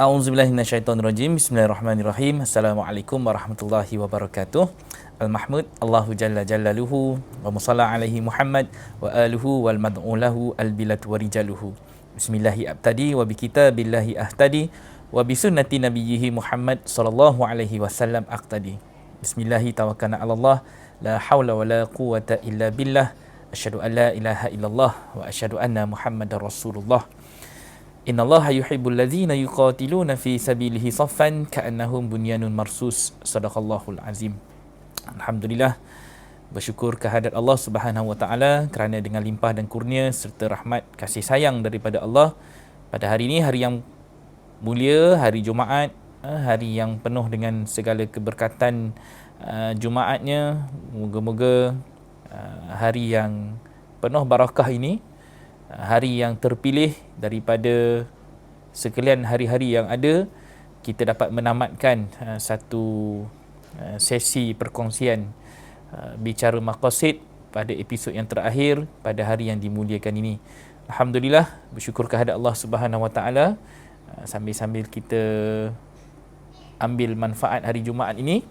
A'udzubillahi minasyaitonirrajim. Bismillahirrahmanirrahim. Assalamualaikum warahmatullahi wabarakatuh. Al-Mahmud Allahu jalla jalaluhu wa musalla alaihi Muhammad wa aluhu wal mad'u lahu al-bilad wa rijaluhu. Bismillahi abtadi wa bi kitabillahi ahtadi wa bi sunnati nabiyhi Muhammad sallallahu alaihi wasallam aqtadi. Bismillahi tawakkalna 'ala Allah, la haula wa la quwwata illa billah. Asyhadu an la ilaha illallah wa asyhadu anna Muhammadar Rasulullah. Innallaha yuhibbul ladzina yuqatiluna fi sabilihi saffan ka'annahum bunyanun marsus. Sadaqallahul azim. Alhamdulillah, bersyukur kehadrat Allah Subhanahu wa taala kerana dengan limpah dan kurnia serta rahmat kasih sayang daripada Allah, pada hari ini, hari yang mulia, hari Jumaat, hari yang penuh dengan segala keberkatan Jumaatnya. Moga-moga hari yang penuh barakah ini, hari yang terpilih daripada sekalian hari-hari yang ada, kita dapat menamatkan satu sesi perkongsian bicara maqasid pada episod yang terakhir pada hari yang dimuliakan ini. Alhamdulillah, bersyukur kehadrat Allah Subhanahu Wa Taala, sambil-sambil kita ambil manfaat hari Jumaat ini,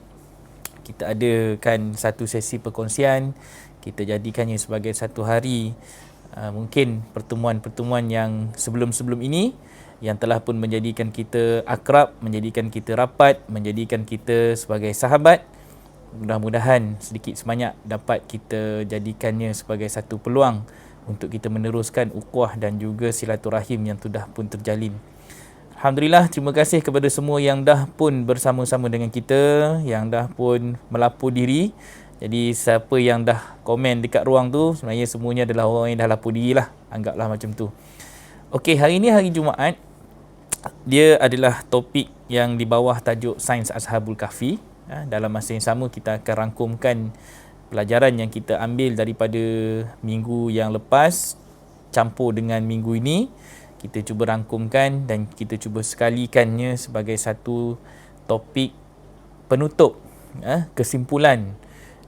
kita adakan satu sesi perkongsian. Kita jadikannya sebagai satu hari, mungkin pertemuan-pertemuan yang sebelum-sebelum ini yang telah pun menjadikan kita akrab, menjadikan kita rapat, menjadikan kita sebagai sahabat. Mudah-mudahan sedikit sebanyak dapat kita jadikannya sebagai satu peluang untuk kita meneruskan ukhuwah dan juga silaturahim yang sudah pun terjalin. Alhamdulillah, terima kasih kepada semua yang dah pun bersama-sama dengan kita, yang dah pun melapor diri. Jadi siapa yang dah komen dekat ruang tu, sebenarnya semuanya adalah orang yang dah lapor diri lah. Anggaplah macam tu. Okey, hari ini hari Jumaat. Dia adalah topik yang di bawah tajuk Sains Ashabul Kahfi. Dalam masa yang sama kita akan rangkumkan pelajaran yang kita ambil daripada minggu yang lepas, campur dengan minggu ini. Kita cuba rangkumkan dan kita cuba sekalikannya sebagai satu topik penutup, kesimpulan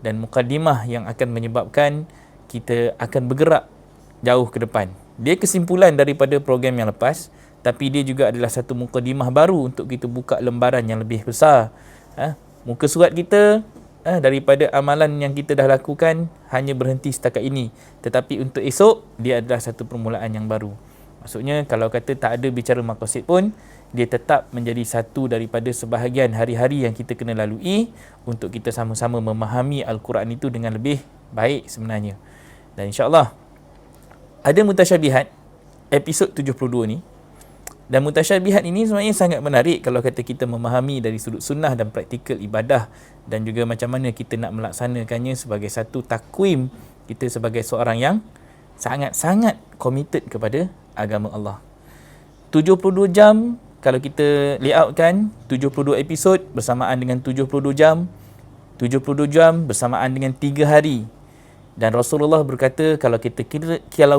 dan mukadimah yang akan menyebabkan kita akan bergerak jauh ke depan. Dia kesimpulan daripada program yang lepas, tapi dia juga adalah satu mukadimah baru untuk kita buka lembaran yang lebih besar. Muka surat kita daripada amalan yang kita dah lakukan hanya berhenti setakat ini, tetapi untuk esok dia adalah satu permulaan yang baru. Maksudnya kalau kata tak ada bicara maqasid pun, dia tetap menjadi satu daripada sebahagian hari-hari yang kita kena lalui untuk kita sama-sama memahami Al-Quran itu dengan lebih baik sebenarnya. Dan insya-Allah ada mutasyabihat episod 72 ni. Dan mutasyabihat ini sebenarnya sangat menarik kalau kata kita memahami dari sudut sunnah dan praktikal ibadah, dan juga macam mana kita nak melaksanakannya sebagai satu takwim kita sebagai seorang yang sangat-sangat committed kepada agama Allah. 72 jam kalau kita layoutkan, 72 episod bersamaan dengan 72 jam. 72 jam bersamaan dengan 3 hari. Dan Rasulullah berkata, kalau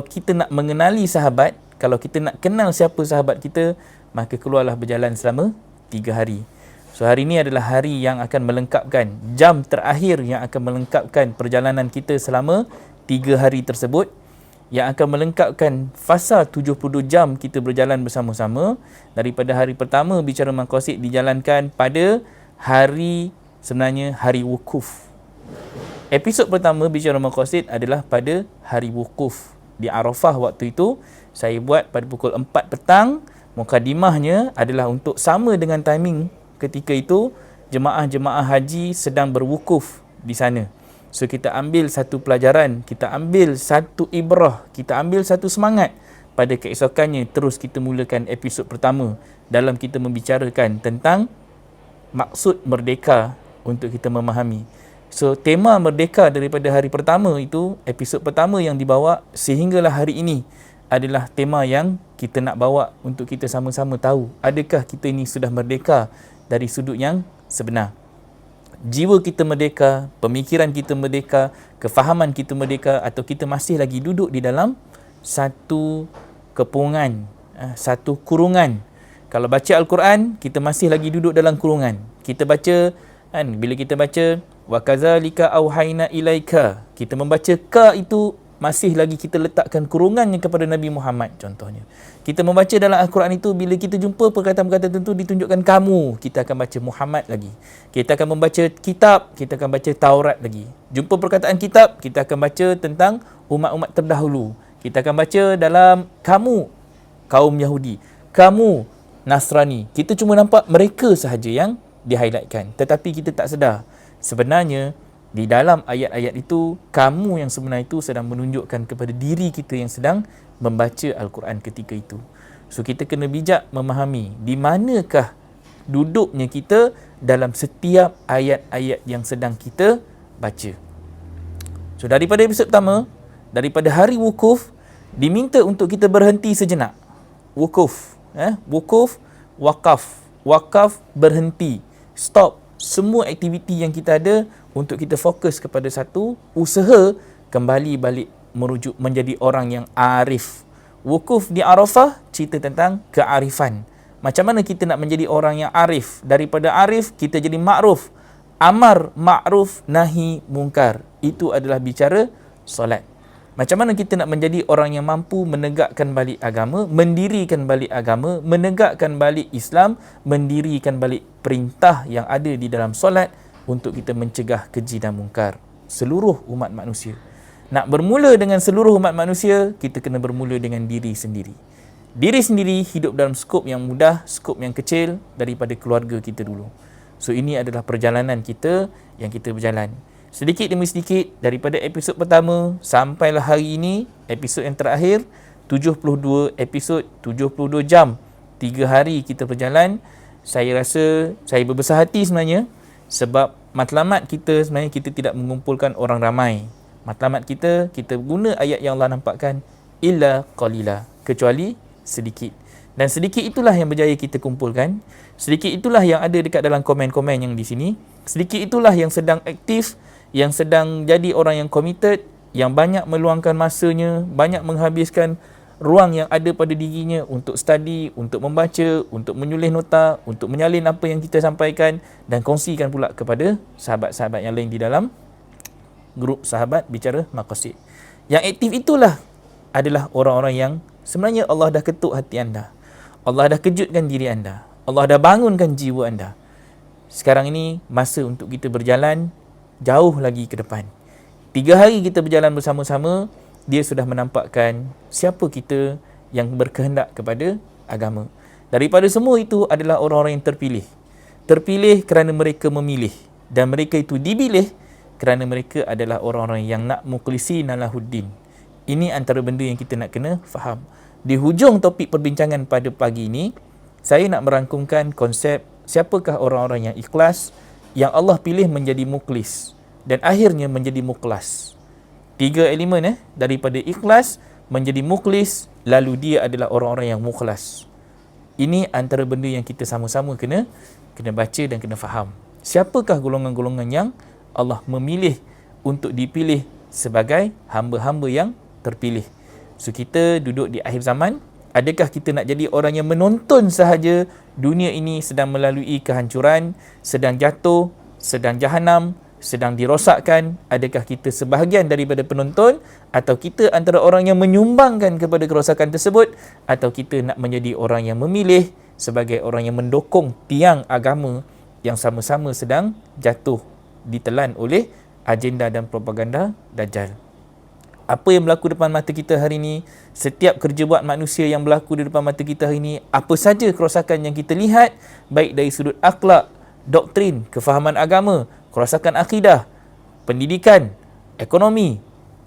kita nak mengenali sahabat, kalau kita nak kenal siapa sahabat kita, maka keluarlah berjalan selama 3 hari. So hari ini adalah hari yang akan melengkapkan, jam terakhir yang akan melengkapkan perjalanan kita selama 3 hari tersebut, yang akan melengkapkan fasa 72 jam kita berjalan bersama-sama. Daripada hari pertama bicara maqasid dijalankan pada hari, sebenarnya hari wukuf. Episod pertama bicara maqasid adalah pada hari wukuf di Arafah. Waktu itu saya buat pada pukul 4 petang. Mukadimahnya adalah untuk sama dengan timing ketika itu jemaah-jemaah haji sedang berwukuf di sana. So kita ambil satu pelajaran, kita ambil satu ibrah, kita ambil satu semangat. Pada keesokannya terus kita mulakan episod pertama dalam kita membicarakan tentang maksud merdeka untuk kita memahami. So tema merdeka daripada hari pertama itu, episod pertama yang dibawa sehinggalah hari ini adalah tema yang kita nak bawa untuk kita sama-sama tahu adakah kita ini sudah merdeka dari sudut yang sebenar. Jiwa kita merdeka, pemikiran kita merdeka, kefahaman kita merdeka, atau kita masih lagi duduk di dalam satu kepungan, satu kurungan. Kalau baca Al-Quran, kita masih lagi duduk dalam kurungan. Kita baca, bila kita baca wa kadzalika auhayna ilaika, kita membaca ka itu masih lagi kita letakkan kurungannya kepada Nabi Muhammad contohnya. Kita membaca dalam Al-Quran itu, bila kita jumpa perkataan-perkataan tertentu ditunjukkan kamu, kita akan baca Muhammad lagi. Kita akan membaca kitab, kita akan baca Taurat lagi. Jumpa perkataan kitab, kita akan baca tentang umat-umat terdahulu. Kita akan baca dalam kamu, kaum Yahudi, kamu, Nasrani. Kita cuma nampak mereka sahaja yang di-highlightkan. Tetapi kita tak sedar, sebenarnya di dalam ayat-ayat itu, kamu yang sebenar itu sedang menunjukkan kepada diri kita yang sedang membaca Al-Quran ketika itu. So kita kena bijak memahami di manakah duduknya kita dalam setiap ayat-ayat yang sedang kita baca. So daripada episod pertama, daripada hari wukuf, diminta untuk kita berhenti sejenak. Wukuf, wukuf, wakaf, berhenti, stop semua aktiviti yang kita ada untuk kita fokus kepada satu usaha, kembali balik merujuk menjadi orang yang arif. Wukuf di Arafah cerita tentang kearifan. Macam mana kita nak menjadi orang yang arif? Daripada arif kita jadi ma'ruf. Amar ma'ruf nahi mungkar. Itu adalah bicara solat. Macam mana kita nak menjadi orang yang mampu menegakkan balik agama, mendirikan balik agama, menegakkan balik Islam, mendirikan balik perintah yang ada di dalam solat untuk kita mencegah keji dan mungkar seluruh umat manusia. Nak bermula dengan seluruh umat manusia, kita kena bermula dengan diri sendiri. Diri sendiri hidup dalam skop yang mudah, skop yang kecil daripada keluarga kita dulu. So ini adalah perjalanan kita yang kita berjalan. Sedikit demi sedikit daripada episod pertama sampailah hari ini, episod yang terakhir, 72 episod, 72 jam, 3 hari kita berjalan. Saya rasa saya berbesar hati sebenarnya, sebab matlamat kita sebenarnya kita tidak mengumpulkan orang ramai. Matlamat kita guna ayat yang Allah nampakkan, illa qalila, kecuali sedikit. Dan sedikit itulah yang berjaya kita kumpulkan. Sedikit itulah yang ada dekat dalam komen-komen yang di sini. Sedikit itulah yang sedang aktif, yang sedang jadi orang yang committed, yang banyak meluangkan masanya, banyak menghabiskan ruang yang ada pada dirinya untuk study, untuk membaca, untuk menulis nota, untuk menyalin apa yang kita sampaikan dan kongsikan pula kepada sahabat-sahabat yang lain di dalam grup sahabat bicara maqasid. Yang aktif itulah adalah orang-orang yang sebenarnya Allah dah ketuk hati anda. Allah dah kejutkan diri anda. Allah dah bangunkan jiwa anda. Sekarang ini masa untuk kita berjalan jauh lagi ke depan. 3 hari kita berjalan bersama-sama, dia sudah menampakkan siapa kita yang berkehendak kepada agama. Daripada semua itu adalah orang-orang yang terpilih. Terpilih kerana mereka memilih. Dan mereka itu dipilih kerana mereka adalah orang-orang yang nak mukhlisin lahuddin. Ini antara benda yang kita nak kena faham. Di hujung topik perbincangan pada pagi ini, saya nak merangkumkan konsep siapakah orang-orang yang ikhlas, yang Allah pilih menjadi mukhlis dan akhirnya menjadi mukhlas. 3 elemen daripada ikhlas menjadi mukhlis, lalu dia adalah orang-orang yang mukhlas. Ini antara benda yang kita sama-sama kena baca dan kena faham. Siapakah golongan-golongan yang Allah memilih untuk dipilih sebagai hamba-hamba yang terpilih. So kita duduk di akhir zaman, adakah kita nak jadi orang yang menonton sahaja dunia ini sedang melalui kehancuran, sedang jatuh, sedang jahanam, sedang dirosakkan? Adakah kita sebahagian daripada penonton, atau kita antara orang yang menyumbangkan kepada kerosakan tersebut, atau kita nak menjadi orang yang memilih sebagai orang yang mendokong tiang agama yang sama-sama sedang jatuh ditelan oleh agenda dan propaganda Dajjal. Apa yang berlaku depan mata kita hari ini, setiap kerja buat manusia yang berlaku di depan mata kita hari ini, apa saja kerosakan yang kita lihat, baik dari sudut akhlak, doktrin, kefahaman agama, kerosakan akidah, pendidikan, ekonomi,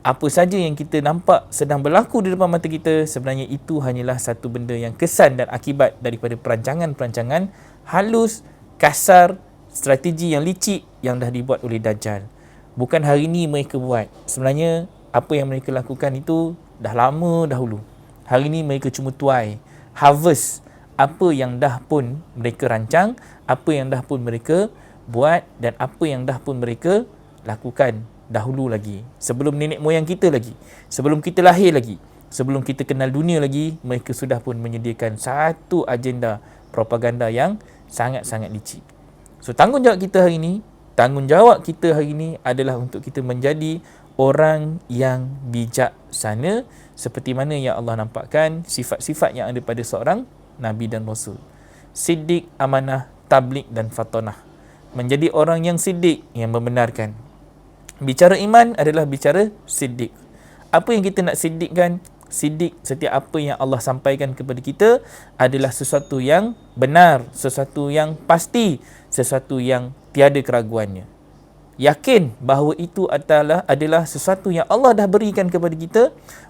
apa saja yang kita nampak sedang berlaku di depan mata kita, sebenarnya itu hanyalah satu benda yang kesan dan akibat daripada perancangan-perancangan halus, kasar, strategi yang licik yang dah dibuat oleh Dajjal. Bukan hari ini mereka buat. Sebenarnya apa yang mereka lakukan itu dah lama dahulu. Hari ini mereka cuma tuai, harvest apa yang dah pun mereka rancang, apa yang dah pun mereka buat, dan apa yang dah pun mereka lakukan dahulu lagi. Sebelum nenek moyang kita lagi, sebelum kita lahir lagi, sebelum kita kenal dunia lagi, mereka sudah pun menyediakan satu agenda propaganda yang sangat-sangat licik. So tanggungjawab kita hari ini adalah untuk kita menjadi orang yang bijaksana, seperti mana yang Allah nampakkan sifat-sifat yang ada pada seorang Nabi dan Rasul. Siddiq, amanah, tabligh dan fatonah. Menjadi orang yang siddiq, yang membenarkan. Bicara iman adalah bicara siddiq. Apa yang kita nak siddiqkan? Siddiq, setiap apa yang Allah sampaikan kepada kita adalah sesuatu yang benar, sesuatu yang pasti, sesuatu yang tiada keraguannya. Yakin bahawa itu adalah sesuatu yang Allah dah berikan kepada kita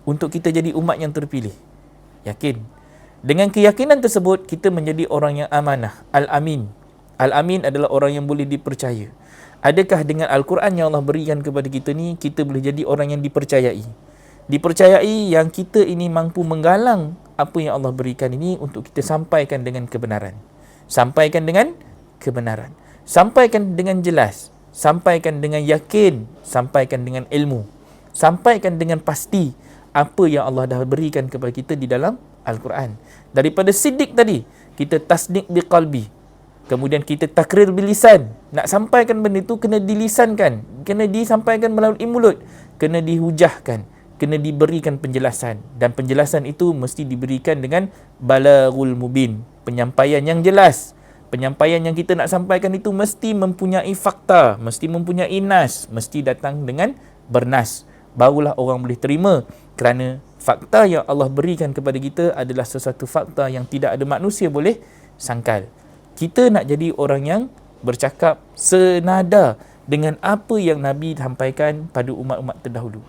untuk kita jadi umat yang terpilih. Yakin. Dengan keyakinan tersebut, kita menjadi orang yang amanah. Al-Amin. Al-Amin adalah orang yang boleh dipercaya. Adakah dengan Al-Quran yang Allah berikan kepada kita ni, kita boleh jadi orang yang dipercayai? Dipercayai yang kita ini mampu menggalang apa yang Allah berikan ini untuk kita sampaikan dengan kebenaran. Sampaikan dengan kebenaran. Sampaikan dengan jelas. Sampaikan dengan yakin. Sampaikan dengan ilmu. Sampaikan dengan pasti apa yang Allah dah berikan kepada kita di dalam Al-Quran. Daripada siddiq tadi, kita tasdiq biqalbi. Kemudian kita takrir bilisan. Nak sampaikan benda itu kena dilisankan. Kena disampaikan melalui mulut. Kena dihujahkan. Kena diberikan penjelasan. Dan penjelasan itu mesti diberikan dengan balaghul mubin. Penyampaian yang jelas. Penyampaian yang kita nak sampaikan itu mesti mempunyai fakta. Mesti mempunyai nas. Mesti datang dengan bernas. Barulah orang boleh terima. Kerana fakta yang Allah berikan kepada kita adalah sesuatu fakta yang tidak ada manusia boleh sangkal. Kita nak jadi orang yang bercakap senada dengan apa yang Nabi sampaikan pada umat-umat terdahulu.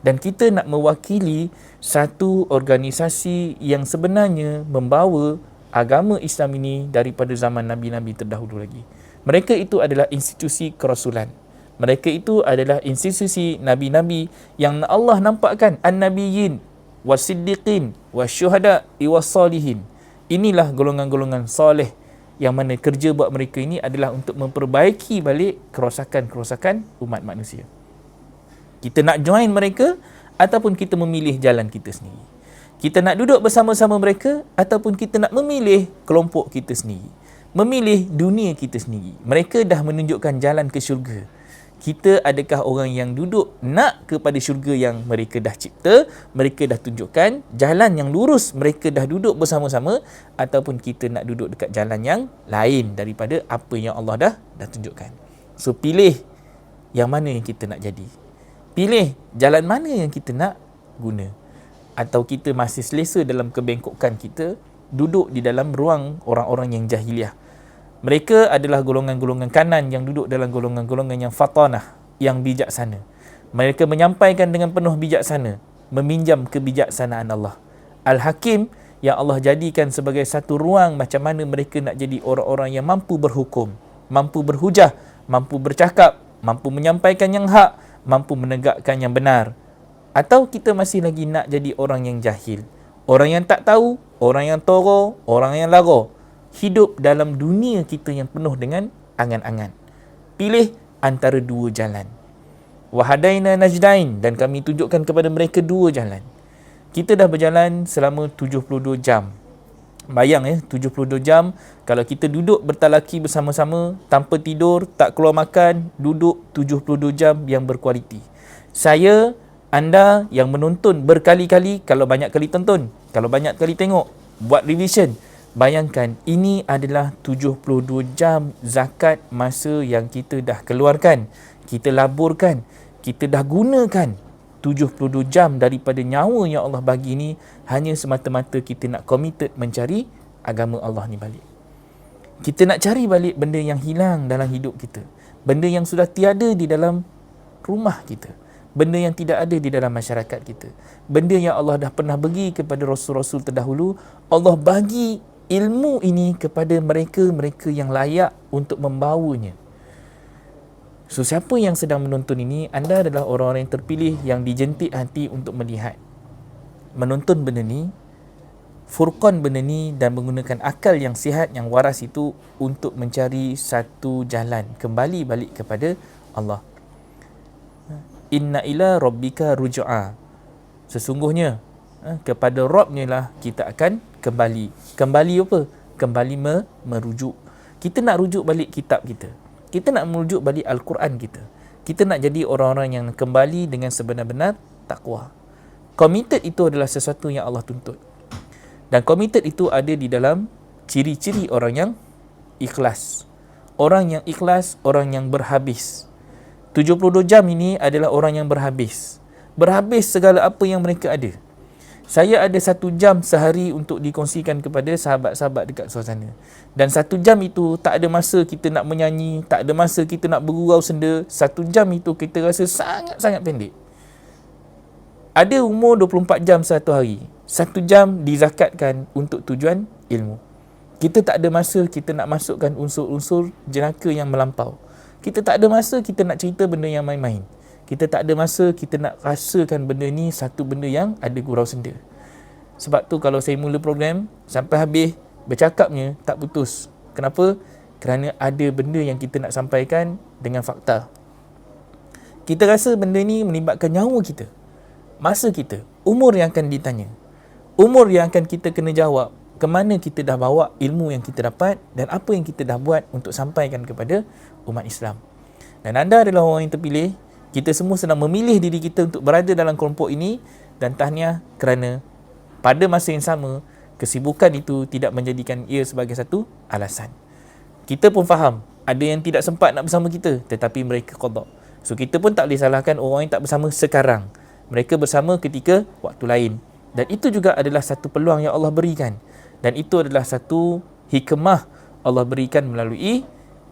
Dan kita nak mewakili satu organisasi yang sebenarnya membawa agama Islam ini daripada zaman Nabi-Nabi terdahulu lagi. Mereka itu adalah institusi kerasulan. Mereka itu adalah institusi Nabi-Nabi yang Allah nampakkan an-nabiyyin was-siddiqin was-syuhada was-salihin. Inilah golongan-golongan soleh yang mana kerja buat mereka ini adalah untuk memperbaiki balik kerosakan-kerosakan umat manusia. Kita nak join mereka ataupun kita memilih jalan kita sendiri. Kita nak duduk bersama-sama mereka ataupun kita nak memilih kelompok kita sendiri. Memilih dunia kita sendiri. Mereka dah menunjukkan jalan ke syurga. Kita adakah orang yang duduk nak kepada syurga yang mereka dah cipta, mereka dah tunjukkan jalan yang lurus, mereka dah duduk bersama-sama, ataupun kita nak duduk dekat jalan yang lain daripada apa yang Allah dah tunjukkan. So pilih yang mana yang kita nak jadi. Pilih jalan mana yang kita nak guna. Atau kita masih selesa dalam kebengkokan kita, duduk di dalam ruang orang-orang yang jahiliah. Mereka adalah golongan-golongan kanan yang duduk dalam golongan-golongan yang fatanah, yang bijaksana. Mereka menyampaikan dengan penuh bijaksana, meminjam kebijaksanaan Allah. Al-Hakim yang Allah jadikan sebagai satu ruang macam mana mereka nak jadi orang-orang yang mampu berhukum, mampu berhujah, mampu bercakap, mampu menyampaikan yang hak, mampu menegakkan yang benar. Atau kita masih lagi nak jadi orang yang jahil, orang yang tak tahu, orang yang toro, orang yang lara, hidup dalam dunia kita yang penuh dengan angan-angan. Pilih antara dua jalan. Wahadaina najdain, dan kami tunjukkan kepada mereka dua jalan. Kita dah berjalan selama 72 jam. Bayang 72 jam kalau kita duduk bertalaki bersama-sama tanpa tidur, tak keluar makan, duduk 72 jam yang berkualiti. Saya, anda yang menonton berkali-kali, kalau banyak kali tonton, kalau banyak kali tengok, buat revision. Bayangkan ini adalah 72 jam zakat masa yang kita dah keluarkan, kita laburkan, kita dah gunakan 72 jam daripada nyawa yang Allah bagi ni hanya semata-mata kita nak committed mencari agama Allah ni balik. Kita nak cari balik benda yang hilang dalam hidup kita. Benda yang sudah tiada di dalam rumah kita. Benda yang tidak ada di dalam masyarakat kita. Benda yang Allah dah pernah bagi kepada Rasul-Rasul terdahulu. Allah bagi ilmu ini kepada mereka-mereka yang layak untuk membawanya. So, siapa yang sedang menonton ini, anda adalah orang-orang yang terpilih yang dijentik hati untuk melihat, menonton benda ni, furqan benda ni dan menggunakan akal yang sihat, yang waras itu untuk mencari satu jalan kembali balik kepada Allah. Inna ila rabbika ruj'a. Sesungguhnya kepada Rabbnya lah kita akan kembali. Kembali apa? Kembali merujuk. Kita nak rujuk balik kitab kita. Kita nak merujuk balik Al-Quran kita. Kita nak jadi orang-orang yang kembali dengan sebenar-benar takwa. Committed itu adalah sesuatu yang Allah tuntut. Dan committed itu ada di dalam ciri-ciri orang yang ikhlas. Orang yang ikhlas, orang yang berhabis. 72 jam ini adalah orang yang berhabis. Berhabis segala apa yang mereka ada. Saya ada 1 jam sehari untuk dikongsikan kepada sahabat-sahabat dekat suasana. Dan 1 jam itu tak ada masa kita nak menyanyi, tak ada masa kita nak bergurau senda. 1 jam itu kita rasa sangat-sangat pendek. Ada umur 24 jam satu hari. 1 jam dizakatkan untuk tujuan ilmu. Kita tak ada masa kita nak masukkan unsur-unsur jenaka yang melampau. Kita tak ada masa kita nak cerita benda yang main-main. Kita tak ada masa kita nak rasakan benda ni satu benda yang ada gurau senda. Sebab tu kalau saya mula program, sampai habis bercakapnya tak putus. Kenapa? Kerana ada benda yang kita nak sampaikan dengan fakta. Kita rasa benda ni melibatkan nyawa kita, masa kita, umur yang akan ditanya, umur yang akan kita kena jawab, ke mana kita dah bawa ilmu yang kita dapat dan apa yang kita dah buat untuk sampaikan kepada umat Islam. Dan anda adalah orang yang terpilih. Kita semua sedang memilih diri kita untuk berada dalam kelompok ini, dan tahniah kerana pada masa yang sama kesibukan itu tidak menjadikan ia sebagai satu alasan. Kita pun faham ada yang tidak sempat nak bersama kita, tetapi mereka qada. So kita pun tak boleh salahkan orang yang tak bersama sekarang. Mereka bersama ketika waktu lain. Dan itu juga adalah satu peluang yang Allah berikan. Dan itu adalah satu hikmah Allah berikan melalui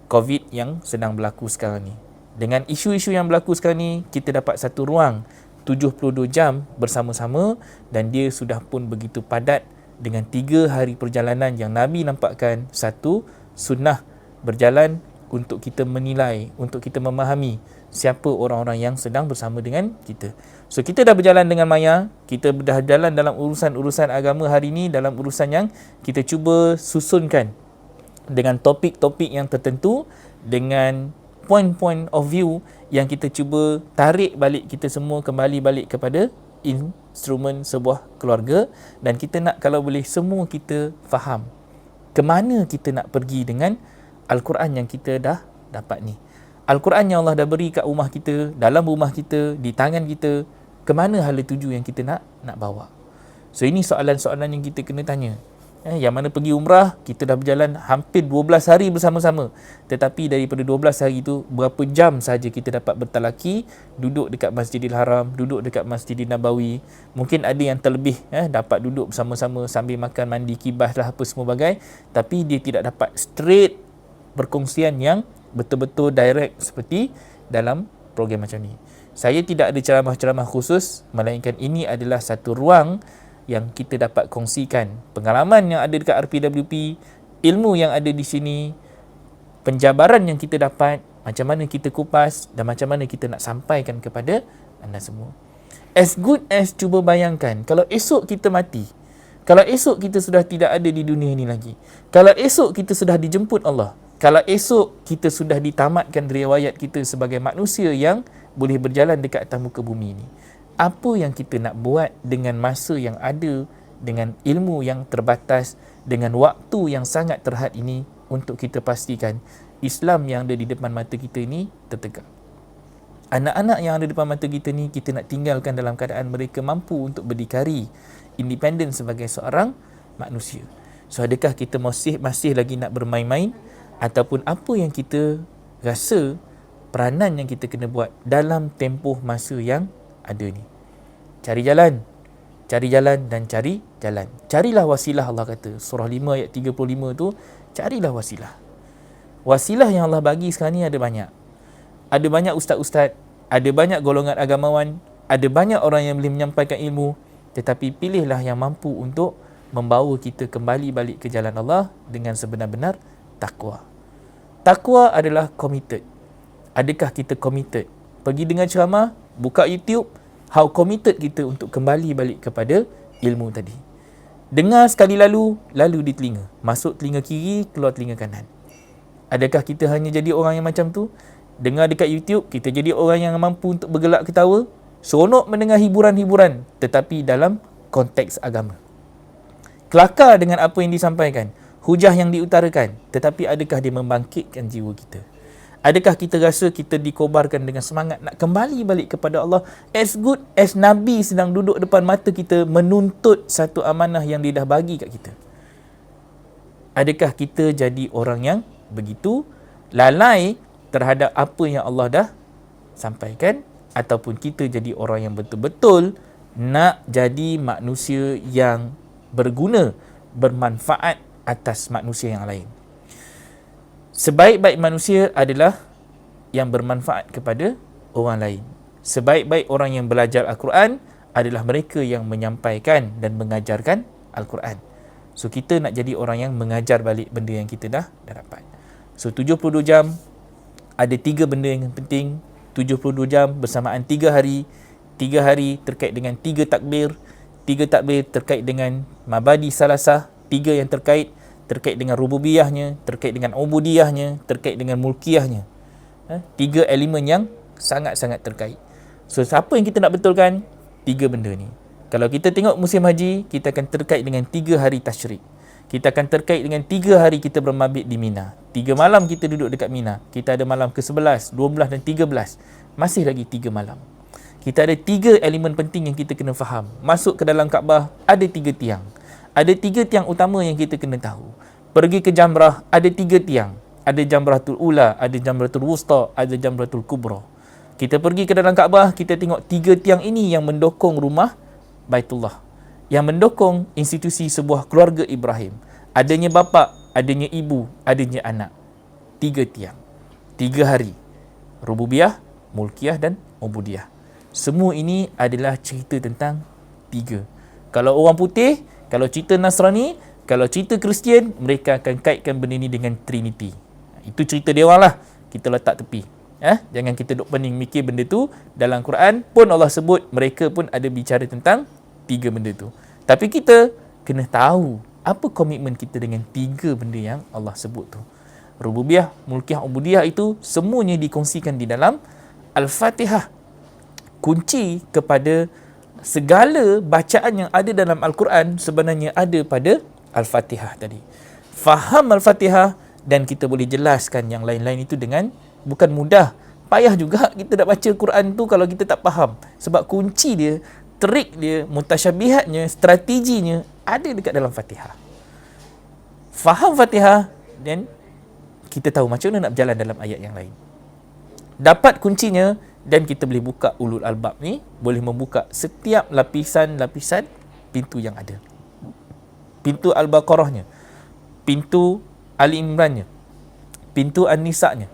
COVID yang sedang berlaku sekarang ni. Dengan isu-isu yang berlaku sekarang ni, kita dapat satu ruang 72 jam bersama-sama, dan dia sudah pun begitu padat dengan 3 hari perjalanan yang Nabi nampakkan satu sunnah berjalan untuk kita menilai, untuk kita memahami siapa orang-orang yang sedang bersama dengan kita. So kita dah berjalan dengan maya, kita dah berjalan dalam urusan-urusan agama hari ini, dalam urusan yang kita cuba susunkan dengan topik-topik yang tertentu, dengan point-point of view yang kita cuba tarik balik kita semua kembali balik kepada instrumen sebuah keluarga. Dan kita nak, kalau boleh, semua kita faham ke mana kita nak pergi dengan Al-Quran yang kita dah dapat ni. Al-Quran yang Allah dah beri kat rumah kita, dalam rumah kita, di tangan kita, ke mana hala tuju yang kita nak bawa. So ini soalan-soalan yang kita kena tanya. Yang mana pergi umrah, kita dah berjalan hampir 12 hari bersama-sama. Tetapi daripada 12 hari itu, berapa jam saja kita dapat bertalaki, duduk dekat Masjidil Haram, duduk dekat Masjidil Nabawi. Mungkin ada yang terlebih dapat duduk bersama-sama sambil makan, mandi, kibas lah apa semua bagai. Tapi dia tidak dapat straight perkongsian yang betul-betul direct seperti dalam program macam ni. Saya tidak ada ceramah-ceramah khusus, melainkan ini adalah satu ruang yang kita dapat kongsikan pengalaman yang ada dekat RPWP, ilmu yang ada di sini, penjabaran yang kita dapat, macam mana kita kupas dan macam mana kita nak sampaikan kepada anda semua. As good as, cuba bayangkan kalau esok kita mati, kalau esok kita sudah tidak ada di dunia ini lagi, kalau esok kita sudah dijemput Allah, kalau esok kita sudah ditamatkan riwayat kita sebagai manusia yang boleh berjalan dekat atas muka bumi ini, apa yang kita nak buat dengan masa yang ada, dengan ilmu yang terbatas, dengan waktu yang sangat terhad ini, untuk kita pastikan Islam yang ada di depan mata kita ini tertegak. Anak-anak yang ada di depan mata kita ni, kita nak tinggalkan dalam keadaan mereka mampu untuk berdikari, independen sebagai seorang manusia. So adakah kita masih lagi nak bermain-main, ataupun apa yang kita rasa peranan yang kita kena buat dalam tempoh masa yang ada ni? Cari jalan dan cari jalan. Carilah wasilah, Allah kata surah 5 ayat 35 tu, carilah wasilah. Wasilah yang Allah bagi sekarang ni ada banyak. Ada banyak ustaz-ustaz, ada banyak golongan agamawan, ada banyak orang yang boleh menyampaikan ilmu, tetapi pilihlah yang mampu untuk membawa kita kembali balik ke jalan Allah dengan sebenar-benar takwa. Takwa adalah committed. Adakah kita committed? Pergi dengar ceramah, buka YouTube, how committed kita untuk kembali balik kepada ilmu tadi. Dengar sekali lalu di telinga, masuk telinga kiri, keluar telinga kanan. Adakah kita hanya jadi orang yang macam tu? Dengar dekat YouTube, kita jadi orang yang mampu untuk bergelak ketawa, seronok mendengar hiburan-hiburan, tetapi dalam konteks agama. Kelakar dengan apa yang disampaikan, hujah yang diutarakan, tetapi adakah dia membangkitkan jiwa kita? Adakah kita rasa kita dikobarkan dengan semangat nak kembali balik kepada Allah as good as Nabi sedang duduk depan mata kita menuntut satu amanah yang dia dah bagi kat kita? Adakah kita jadi orang yang begitu lalai terhadap apa yang Allah dah sampaikan, ataupun kita jadi orang yang betul-betul nak jadi manusia yang berguna, bermanfaat atas manusia yang lain? Sebaik-baik manusia adalah yang bermanfaat kepada orang lain. Sebaik-baik orang yang belajar Al-Quran adalah mereka yang menyampaikan dan mengajarkan Al-Quran. So kita nak jadi orang yang mengajar balik benda yang kita dah dapat. So 72 jam, ada 3 benda yang penting. 72 jam bersamaan 3 hari. 3 hari terkait dengan 3 takbir. 3 takbir terkait dengan mabadi salasah. 3 yang terkait dengan rububiyahnya, terkait dengan ubudiyahnya, terkait dengan mulkiyahnya. 3 elemen yang sangat-sangat terkait. So siapa yang kita nak betulkan? 3 benda ni. Kalau kita tengok musim haji, kita akan terkait dengan 3 hari tasyrik. Kita akan terkait dengan 3 hari kita bermabit di Mina. 3 malam kita duduk dekat Mina. Kita ada malam ke-11, 12 dan 13. Masih lagi 3 malam. Kita ada 3 elemen penting yang kita kena faham. Masuk ke dalam Kaabah, ada 3 tiang. Ada 3 tiang utama yang kita kena tahu. Pergi ke Jamrah, ada 3 tiang. Ada Jamratul Ula, ada Jamratul Wusta, ada Jamratul Kubra. Kita pergi ke dalam Kaabah, kita tengok 3 tiang ini yang mendokong rumah Baitullah, yang mendokong institusi sebuah keluarga Ibrahim. Adanya bapa, adanya ibu, adanya anak. 3 tiang, 3 hari. Rububiyah, mulkiyah dan ubudiyah. Semua ini adalah cerita tentang 3. Kalau orang putih, kalau cerita Nasrani, kalau cerita Kristian, mereka akan kaitkan benda ni dengan Trinity. Itu cerita dia orang lah. Kita letak tepi. Jangan kita duk pening mikir benda tu. Dalam Quran pun Allah sebut, mereka pun ada bicara tentang 3 benda tu. Tapi kita kena tahu apa komitmen kita dengan 3 benda yang Allah sebut tu. Rububiyah, mulkiyah, ubudiyah itu semuanya dikongsikan di dalam Al-Fatihah. Kunci kepada segala bacaan yang ada dalam Al-Quran sebenarnya ada pada Al-Fatihah tadi. Faham Al-Fatihah dan kita boleh jelaskan yang lain-lain itu dengan bukan mudah. Payah juga kita nak baca Quran tu kalau kita tak faham. Sebab kunci dia, trik dia, mutasyabihatnya, strateginya ada dekat dalam Fatihah. Faham Fatihah dan kita tahu macam mana nak berjalan dalam ayat yang lain. Dapat kuncinya dan kita boleh buka ulul albab ni, boleh membuka setiap lapisan-lapisan pintu yang ada. Pintu Al-Baqarahnya, pintu Ali Imrannya, pintu An-Nisa'nya,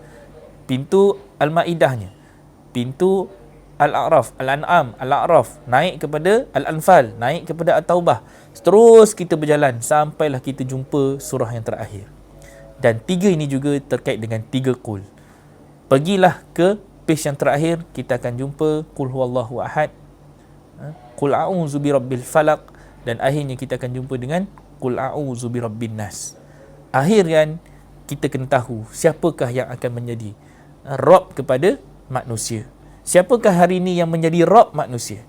pintu Al-Ma'idahnya, pintu Al-A'raf, Al-An'am, Al-A'raf, naik kepada Al-Anfal, naik kepada At-Taubah. Terus kita berjalan sampailah kita jumpa surah yang terakhir. Dan 3 ini juga terkait dengan 3 qul. Pergilah ke page yang terakhir, kita akan jumpa Qul huwallahu ahad, Qul a'udzu birabbil falaq, dan akhirnya kita akan jumpa dengan Qul a'udzu birabbin nas. Akhir kan kita kena tahu siapakah yang akan menjadi Rabb kepada manusia. Siapakah hari ini yang menjadi Rabb manusia?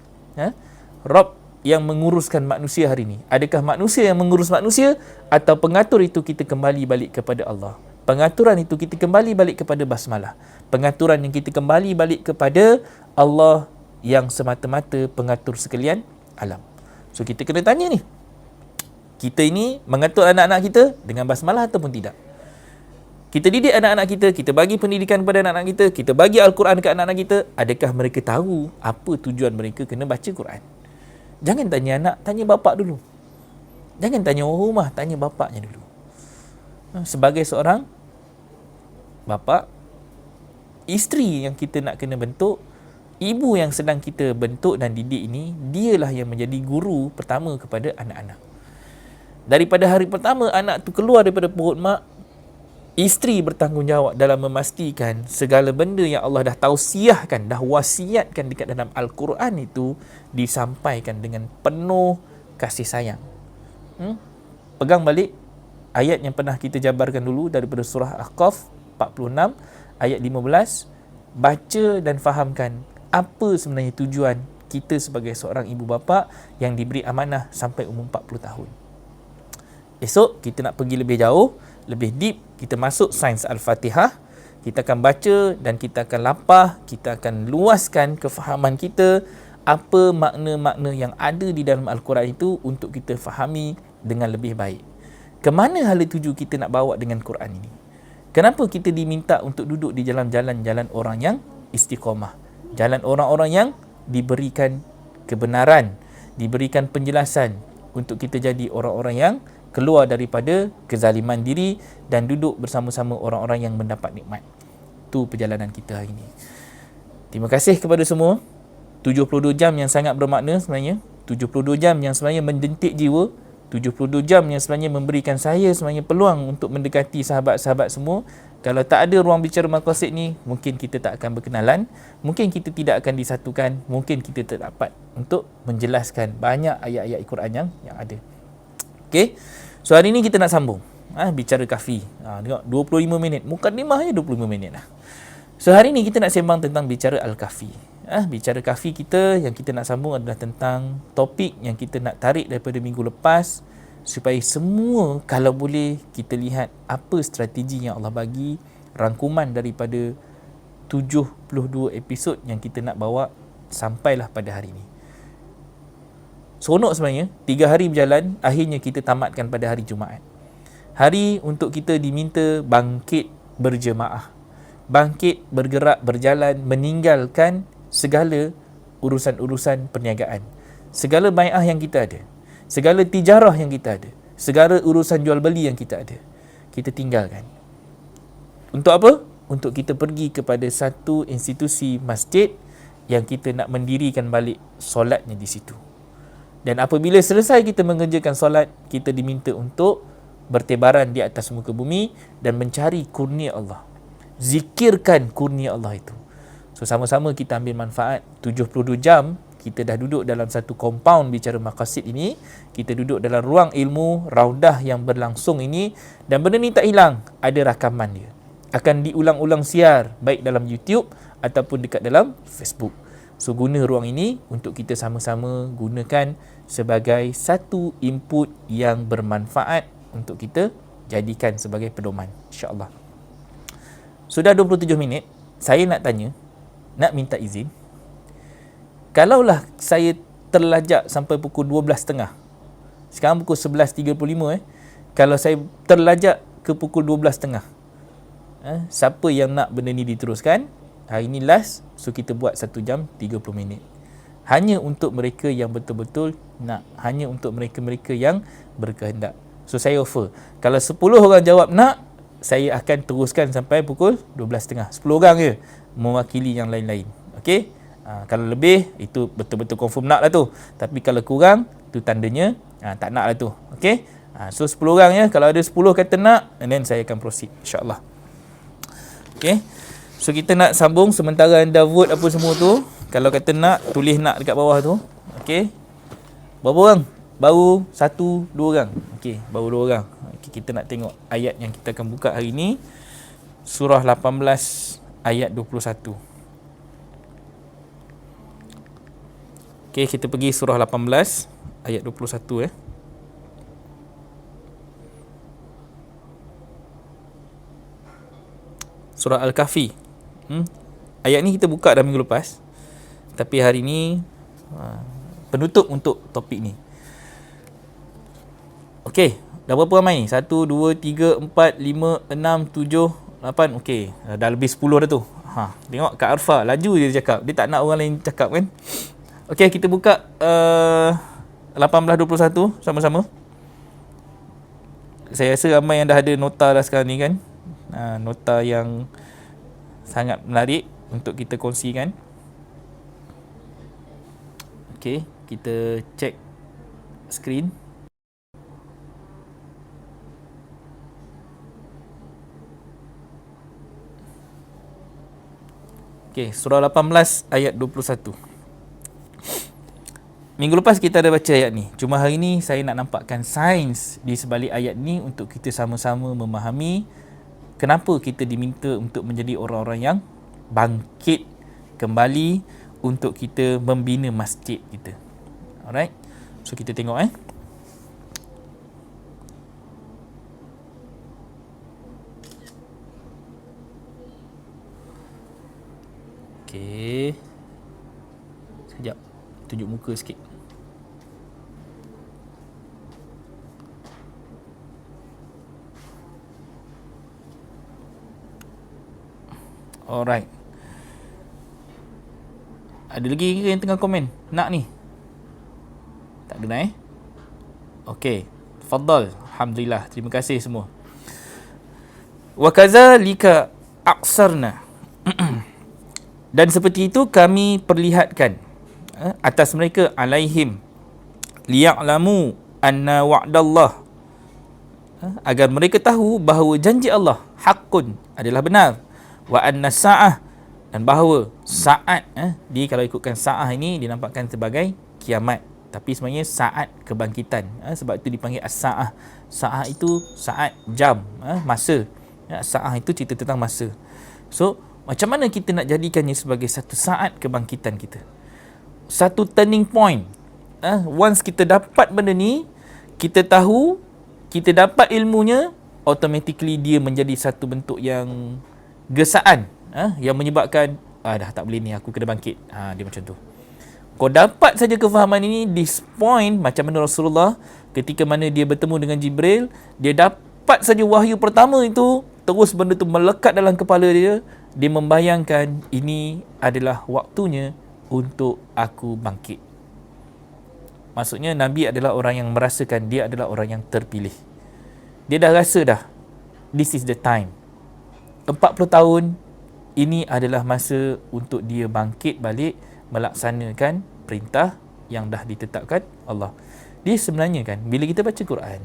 Rabb yang menguruskan manusia hari ini. Adakah manusia yang mengurus manusia atau pengatur itu kita kembali balik kepada Allah? Pengaturan itu kita kembali balik kepada basmalah. Pengaturan yang kita kembali balik kepada Allah yang semata-mata pengatur sekalian alam. So kita kena tanya ni, kita ini mengatur anak-anak kita dengan basmalah ataupun tidak? Kita didik anak-anak kita, kita bagi pendidikan kepada anak-anak kita, kita bagi Al-Quran kepada anak-anak kita, adakah mereka tahu apa tujuan mereka kena baca Quran? Jangan tanya anak, tanya bapak dulu. Jangan tanya orang rumah, tanya bapaknya dulu. Sebagai seorang bapa, isteri yang kita nak kena bentuk, ibu yang sedang kita bentuk dan didik ini, dialah yang menjadi guru pertama kepada anak-anak. Daripada hari pertama anak tu keluar daripada perut mak, isteri bertanggungjawab dalam memastikan segala benda yang Allah dah tausiahkan, dah wasiatkan dekat dalam Al-Quran itu disampaikan dengan penuh kasih sayang. Pegang balik ayat yang pernah kita jabarkan dulu daripada surah Ahqaf 46 ayat 15. Baca dan fahamkan apa sebenarnya tujuan kita sebagai seorang ibu bapa yang diberi amanah sampai umur 40 tahun. Esok kita nak pergi lebih jauh, lebih deep, kita masuk sains Al-Fatihah. Kita akan baca dan kita akan lapah, kita akan luaskan kefahaman kita apa makna-makna yang ada di dalam Al-Quran itu untuk kita fahami dengan lebih baik. Kemana hala tuju kita nak bawa dengan Quran ini? Kenapa kita diminta untuk duduk di jalan-jalan orang yang istiqamah? Jalan orang-orang yang diberikan kebenaran, diberikan penjelasan untuk kita jadi orang-orang yang keluar daripada kezaliman diri dan duduk bersama-sama orang-orang yang mendapat nikmat. Itu perjalanan kita hari ini. Terima kasih kepada semua. 72 jam yang sangat bermakna sebenarnya. 72 jam yang sebenarnya mendentik jiwa. 72 jam yang sebenarnya memberikan saya sebenarnya peluang untuk mendekati sahabat-sahabat semua. Kalau tak ada ruang bicara maqasid ni, mungkin kita tak akan berkenalan, mungkin kita tidak akan disatukan, mungkin kita tak dapat untuk menjelaskan banyak ayat-ayat Al-Quran yang ada. Okey. So hari ni kita nak sambung bicara kafi. Tengok 25 minit. Mukadimah je 25 minit lah. So hari ni kita nak sembang tentang bicara Al-Kafi. Bicara kafi kita yang kita nak sambung adalah tentang topik yang kita nak tarik daripada minggu lepas, supaya semua kalau boleh kita lihat apa strategi yang Allah bagi, rangkuman daripada 72 episod yang kita nak bawa sampailah pada hari ini. Seronok sebenarnya, 3 hari berjalan, akhirnya kita tamatkan pada hari Jumaat. Hari untuk kita diminta bangkit berjemaah, bangkit bergerak berjalan, meninggalkan segala urusan-urusan perniagaan, segala bai'ah yang kita ada, segala tijarah yang kita ada, segala urusan jual beli yang kita ada, kita tinggalkan. Untuk apa? Untuk kita pergi kepada satu institusi masjid yang kita nak mendirikan balik solatnya di situ. Dan apabila selesai kita mengerjakan solat, kita diminta untuk bertebaran di atas muka bumi dan mencari kurnia Allah. Zikirkan kurnia Allah itu. So sama-sama kita ambil manfaat 72 jam kita dah duduk dalam satu compound bicara maqasid ini, kita duduk dalam ruang ilmu raudah yang berlangsung ini, dan benda ni tak hilang, ada rakaman dia. Akan diulang-ulang siar baik dalam YouTube ataupun dekat dalam Facebook. So guna ruang ini untuk kita sama-sama gunakan sebagai satu input yang bermanfaat untuk kita jadikan sebagai pedoman, insya-Allah. Sudah 27 minit, saya nak tanya, nak minta izin. Kalaulah saya terlajak sampai pukul 12.30, sekarang pukul 11.35, kalau saya terlajak ke pukul 12.30, siapa yang nak benda ni diteruskan, hari ni last, so kita buat 1 jam 30 minit. Hanya untuk mereka yang betul-betul nak, hanya untuk mereka-mereka yang berkehendak. So saya offer, kalau 10 orang jawab nak, saya akan teruskan sampai pukul 12.30. 10 orang je mewakili yang lain-lain. Okey? Kalau lebih, itu betul-betul confirm nak lah tu. Tapi kalau kurang, tu tandanya tak nak lah tu. Okey? So 10 orang ya. Kalau ada 10 kata nak, and then saya akan proceed, insya-Allah. Okey? So kita nak sambung sementara anda vote apa semua tu. Kalau kata nak, tulis nak dekat bawah tu. Okey? Berapa orang? Baru 1, 2 orang. Okey, baru 2 orang. Okay, kita nak tengok ayat yang kita akan buka hari ni. Surah 18 ayat 21. Okey, kita pergi surah 18 ayat 21 Surah Al-Kahfi. Ayat ni kita buka dah minggu lepas, tapi hari ni penutup untuk topik ni. Okey, dah berapa ramai? 1, 2, 3, 4, 5, 6, 7, 8. Okey, dah lebih 10 dah tu. Tengok Kak Arfa, laju dia cakap. Dia tak nak orang lain cakap kan. Okey, kita buka 18:21 sama-sama. Saya rasa ramai yang dah ada nota dah sekarang ni kan. Nota yang sangat menarik untuk kita kongsikan. Okey, kita check skrin. Okey, surah 18 ayat 21. Minggu lepas kita ada baca ayat ni. Cuma hari ni saya nak nampakkan sains di sebalik ayat ni untuk kita sama-sama memahami kenapa kita diminta untuk menjadi orang-orang yang bangkit kembali untuk kita membina masjid kita. Alright. So kita tengok Okey. Sekejap. Tunjuk muka sikit. Alright. Ada lagi ke yang tengah komen? Nak ni? Tak ada Okey. Tafadhal. Alhamdulillah. Terima kasih semua. Wa kadzalika aksarna. Dan seperti itu kami perlihatkan atas mereka alaihim liya'lamu anna wa'dallah, agar mereka tahu bahawa janji Allah haqqun, adalah benar, wa anna sa'ah, dan bahawa saat dia kalau ikutkan sa'ah ini dinampakkan sebagai kiamat, tapi sebenarnya saat kebangkitan, sebab itu dipanggil as-sa'ah. Sa'ah itu saat, jam, masa. Sa'ah itu cerita tentang masa. So macam mana kita nak jadikannya sebagai satu saat kebangkitan kita, satu turning point. Once kita dapat benda ni, kita tahu, kita dapat ilmunya, automatically dia menjadi satu bentuk yang gesaan, yang menyebabkan dah tak boleh ni, aku kena bangkit. Dia macam tu. Kau dapat saja kefahaman ini, this point, macam mana Rasulullah ketika mana dia bertemu dengan Jibril, dia dapat saja wahyu pertama itu, terus benda tu melekat dalam kepala dia. Dia membayangkan ini adalah waktunya untuk aku bangkit. Maksudnya Nabi adalah orang yang merasakan dia adalah orang yang terpilih. Dia dah rasa dah, this is the time. 40 tahun, ini adalah masa untuk dia bangkit balik, melaksanakan perintah yang dah ditetapkan Allah. Dia sebenarnya kan, bila kita baca Quran,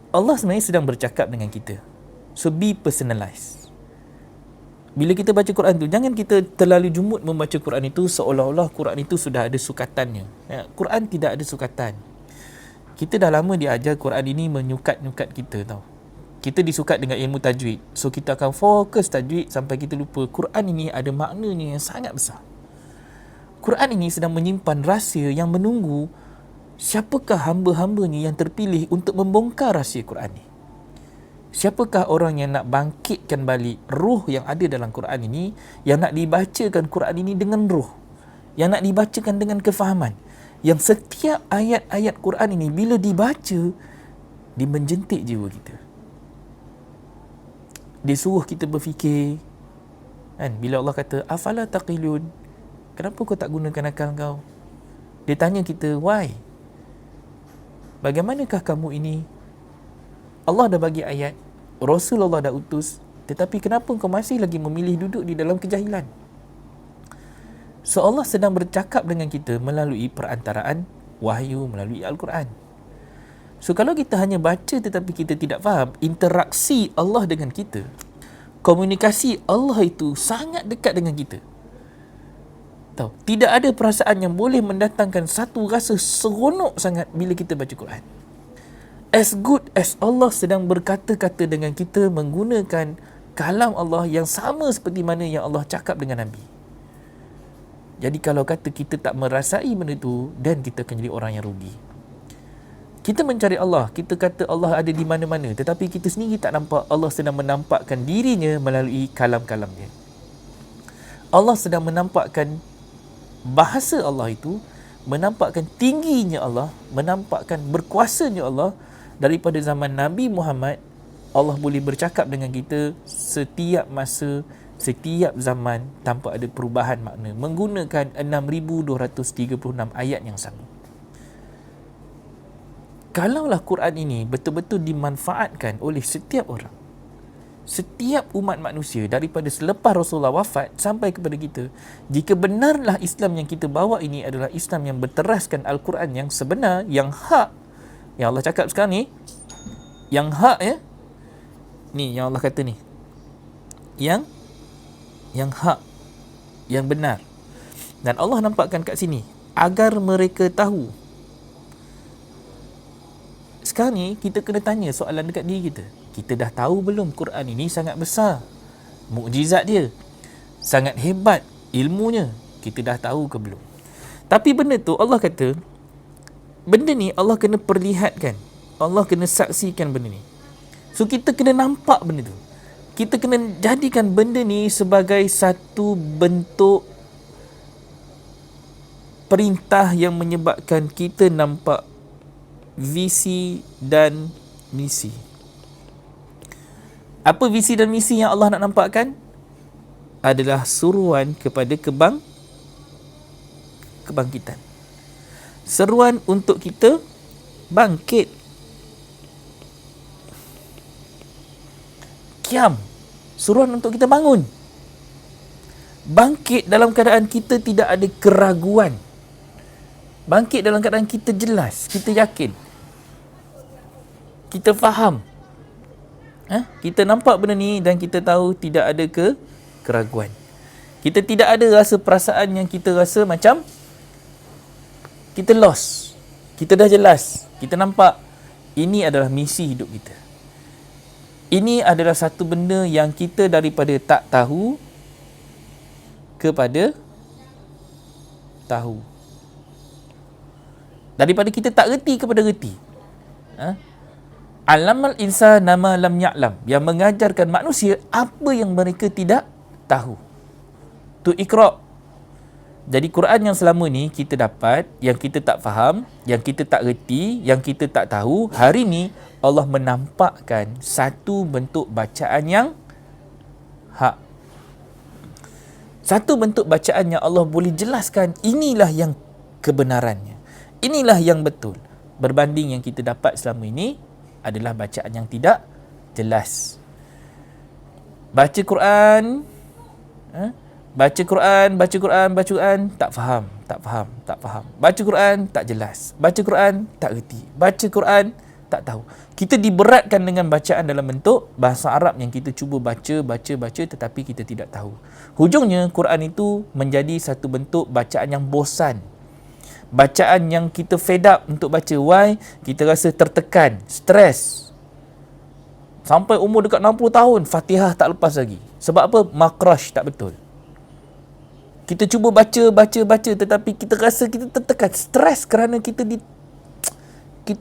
Allah sebenarnya sedang bercakap dengan kita. So be personalized. Bila kita baca Quran tu, jangan kita terlalu jumut membaca Quran itu seolah-olah Quran itu sudah ada sukatannya. Quran tidak ada sukatan. Kita dah lama diajar Quran ini menyukat-nyukat kita tau. Kita disukat dengan ilmu tajwid. So kita akan fokus tajwid sampai kita lupa Quran ini ada maknanya yang sangat besar. Quran ini sedang menyimpan rahsia yang menunggu siapakah hamba-hambanya yang terpilih untuk membongkar rahsia Quran ini. Siapakah orang yang nak bangkitkan balik ruh yang ada dalam Quran ini, yang nak dibacakan Quran ini dengan ruh, yang nak dibacakan dengan kefahaman, yang setiap ayat-ayat Quran ini bila dibaca, dia menjentik jiwa kita. Dia suruh kita berfikir, kan? Bila Allah kata afala taqilun, kenapa kau tak gunakan akal kau? Dia tanya kita, why? Bagaimanakah kamu ini? Allah dah bagi ayat, Rasulullah dah utus, tetapi kenapa kau masih lagi memilih duduk di dalam kejahilan? So Allah sedang bercakap dengan kita melalui perantaraan wahyu, melalui Al-Quran. So kalau kita hanya baca tetapi kita tidak faham interaksi Allah dengan kita, komunikasi Allah itu sangat dekat dengan kita. Tahu, tidak ada perasaan yang boleh mendatangkan satu rasa seronok sangat bila kita baca Quran. As good as Allah sedang berkata-kata dengan kita menggunakan kalam Allah yang sama seperti mana yang Allah cakap dengan Nabi. Jadi kalau kata kita tak merasai benda tu, dan kita akan jadi orang yang rugi. Kita mencari Allah, kita kata Allah ada di mana-mana, tetapi kita sendiri tak nampak Allah sedang menampakkan dirinya melalui kalam-kalam dia. Allah sedang menampakkan bahasa Allah itu, menampakkan tingginya Allah, menampakkan berkuasanya Allah. Daripada zaman Nabi Muhammad, Allah boleh bercakap dengan kita setiap masa, setiap zaman tanpa ada perubahan makna, menggunakan 6,236 ayat yang sama. Kalaulah Quran ini betul-betul dimanfaatkan oleh setiap orang, setiap umat manusia daripada selepas Rasulullah wafat sampai kepada kita, jika benarlah Islam yang kita bawa ini adalah Islam yang berteraskan Al-Quran yang sebenar, yang hak, yang Allah cakap sekarang ni, yang hak ya, ni yang Allah kata ni, yang hak, yang benar. Dan Allah nampakkan kat sini agar mereka tahu. Sekarang ni kita kena tanya soalan dekat diri kita. Kita dah tahu belum Quran ini sangat besar, mukjizat dia sangat hebat, ilmunya kita dah tahu ke belum? Tapi benda tu Allah kata, benda ni Allah kena perlihatkan, Allah kena saksikan benda ni. So kita kena nampak benda tu, kita kena jadikan benda ni sebagai satu bentuk perintah yang menyebabkan kita nampak visi dan misi. Apa visi dan misi yang Allah nak nampakkan? Adalah suruhan kepada kebangkitan. Seruan untuk kita bangkit. Qiyam. Suruhan untuk kita bangun. Bangkit dalam keadaan kita tidak ada keraguan. Bangkit dalam keadaan kita jelas, kita yakin. Kita faham. Kita nampak benda ni dan kita tahu tidak ada keraguan. Kita tidak ada rasa perasaan yang kita rasa macam kita lost. Kita dah jelas. Kita nampak ini adalah misi hidup kita. Ini adalah satu benda yang kita daripada tak tahu kepada tahu. Daripada kita tak reti kepada reti. Alamal insan nama lam ya'lam, yang mengajarkan manusia apa yang mereka tidak tahu. Tu Iqra. Jadi Quran yang selama ni kita dapat, yang kita tak faham, yang kita tak reti, yang kita tak tahu, hari ni Allah menampakkan satu bentuk bacaan yang hak. Satu bentuk bacaan yang Allah boleh jelaskan inilah yang kebenarannya. Inilah yang betul. Berbanding yang kita dapat selama ini adalah bacaan yang tidak jelas. Baca Quran, baca Quran, tak faham. Baca Quran, tak jelas. Baca Quran, tak reti. Baca Quran, tak tahu. Kita diberatkan dengan bacaan dalam bentuk bahasa Arab yang kita cuba baca tetapi kita tidak tahu. Hujungnya Quran itu menjadi satu bentuk bacaan yang bosan. Bacaan yang kita fed up untuk baca. Why? Kita rasa tertekan, stres. Sampai umur dekat 60 tahun, Fatihah tak lepas lagi. Sebab apa? Makraj tak betul. Kita cuba baca tetapi kita rasa kita tertekan, stres kerana kita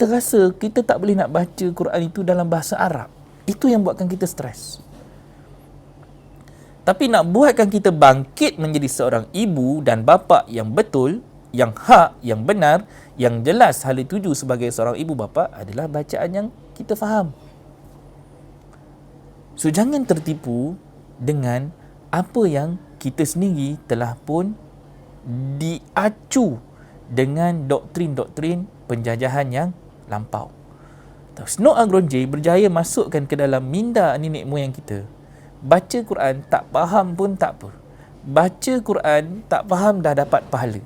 rasa kita tak boleh nak baca Quran itu dalam bahasa Arab. Itu yang buatkan kita stres. Tapi nak buatkan kita bangkit menjadi seorang ibu dan bapa yang betul, yang hak, yang benar, yang jelas hala tuju sebagai seorang ibu bapa adalah bacaan yang kita faham. So jangan tertipu dengan apa yang kita sendiri telah pun diacu dengan doktrin-doktrin penjajahan yang lampau. Snow Agronje berjaya masukkan ke dalam minda nenek moyang kita. Baca Quran tak faham pun tak apa. Baca Quran tak faham dah dapat pahala.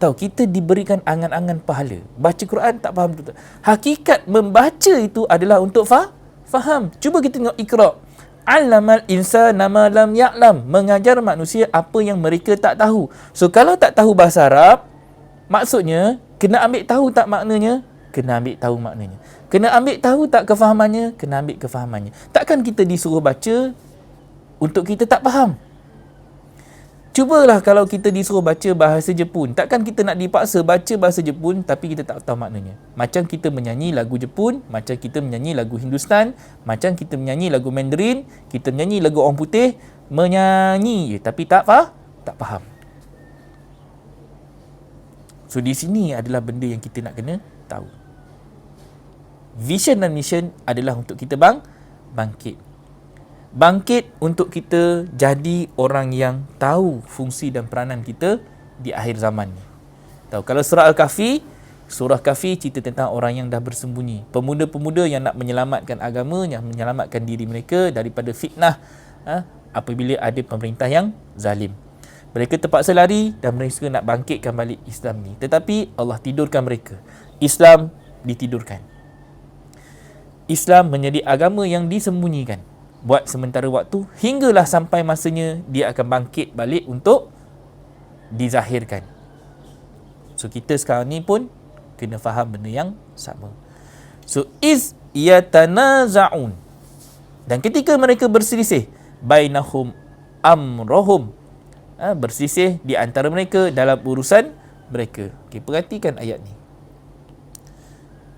Tahu, kita diberikan angan-angan pahala. Baca Quran tak faham betul. Hakikat membaca itu adalah untuk faham. Cuba kita tengok Iqra. Alamal insan nama lam ya'lam, mengajar manusia apa yang mereka tak tahu. So kalau tak tahu bahasa Arab, maksudnya kena ambil tahu tak maknanya? Kena ambil tahu maknanya. Kena ambil tahu tak kefahamannya? Kena ambil kefahamannya. Takkan kita disuruh baca untuk kita tak faham. Cubalah kalau kita disuruh baca bahasa Jepun, takkan kita nak dipaksa baca bahasa Jepun tapi kita tak tahu maknanya. Macam kita menyanyi lagu Jepun, macam kita menyanyi lagu Hindustan, macam kita menyanyi lagu Mandarin, kita menyanyi lagu orang putih, menyanyi tapi tak faham. So di sini adalah benda yang kita nak kena tahu. Vision dan mission adalah untuk kita bangkit. Bangkit untuk kita jadi orang yang tahu fungsi dan peranan kita di akhir zaman ni. Tahu, kalau surah Al-Kahfi, surah Kahfi cerita tentang orang yang dah bersembunyi. Pemuda-pemuda yang nak menyelamatkan agama, yang menyelamatkan diri mereka daripada fitnah apabila ada pemerintah yang zalim. Mereka terpaksa lari dan mereka nak bangkitkan balik Islam ni. Tetapi Allah tidurkan mereka. Islam ditidurkan. Islam menjadi agama yang disembunyikan buat sementara waktu, hinggalah sampai masanya dia akan bangkit balik untuk dizahirkan. So kita sekarang ni pun kena faham benda yang sama. So iz yatanaza'un, dan ketika mereka berselisih, bainahum amrohum, berselisih di antara mereka dalam urusan mereka. Okay, perhatikan ayat ni.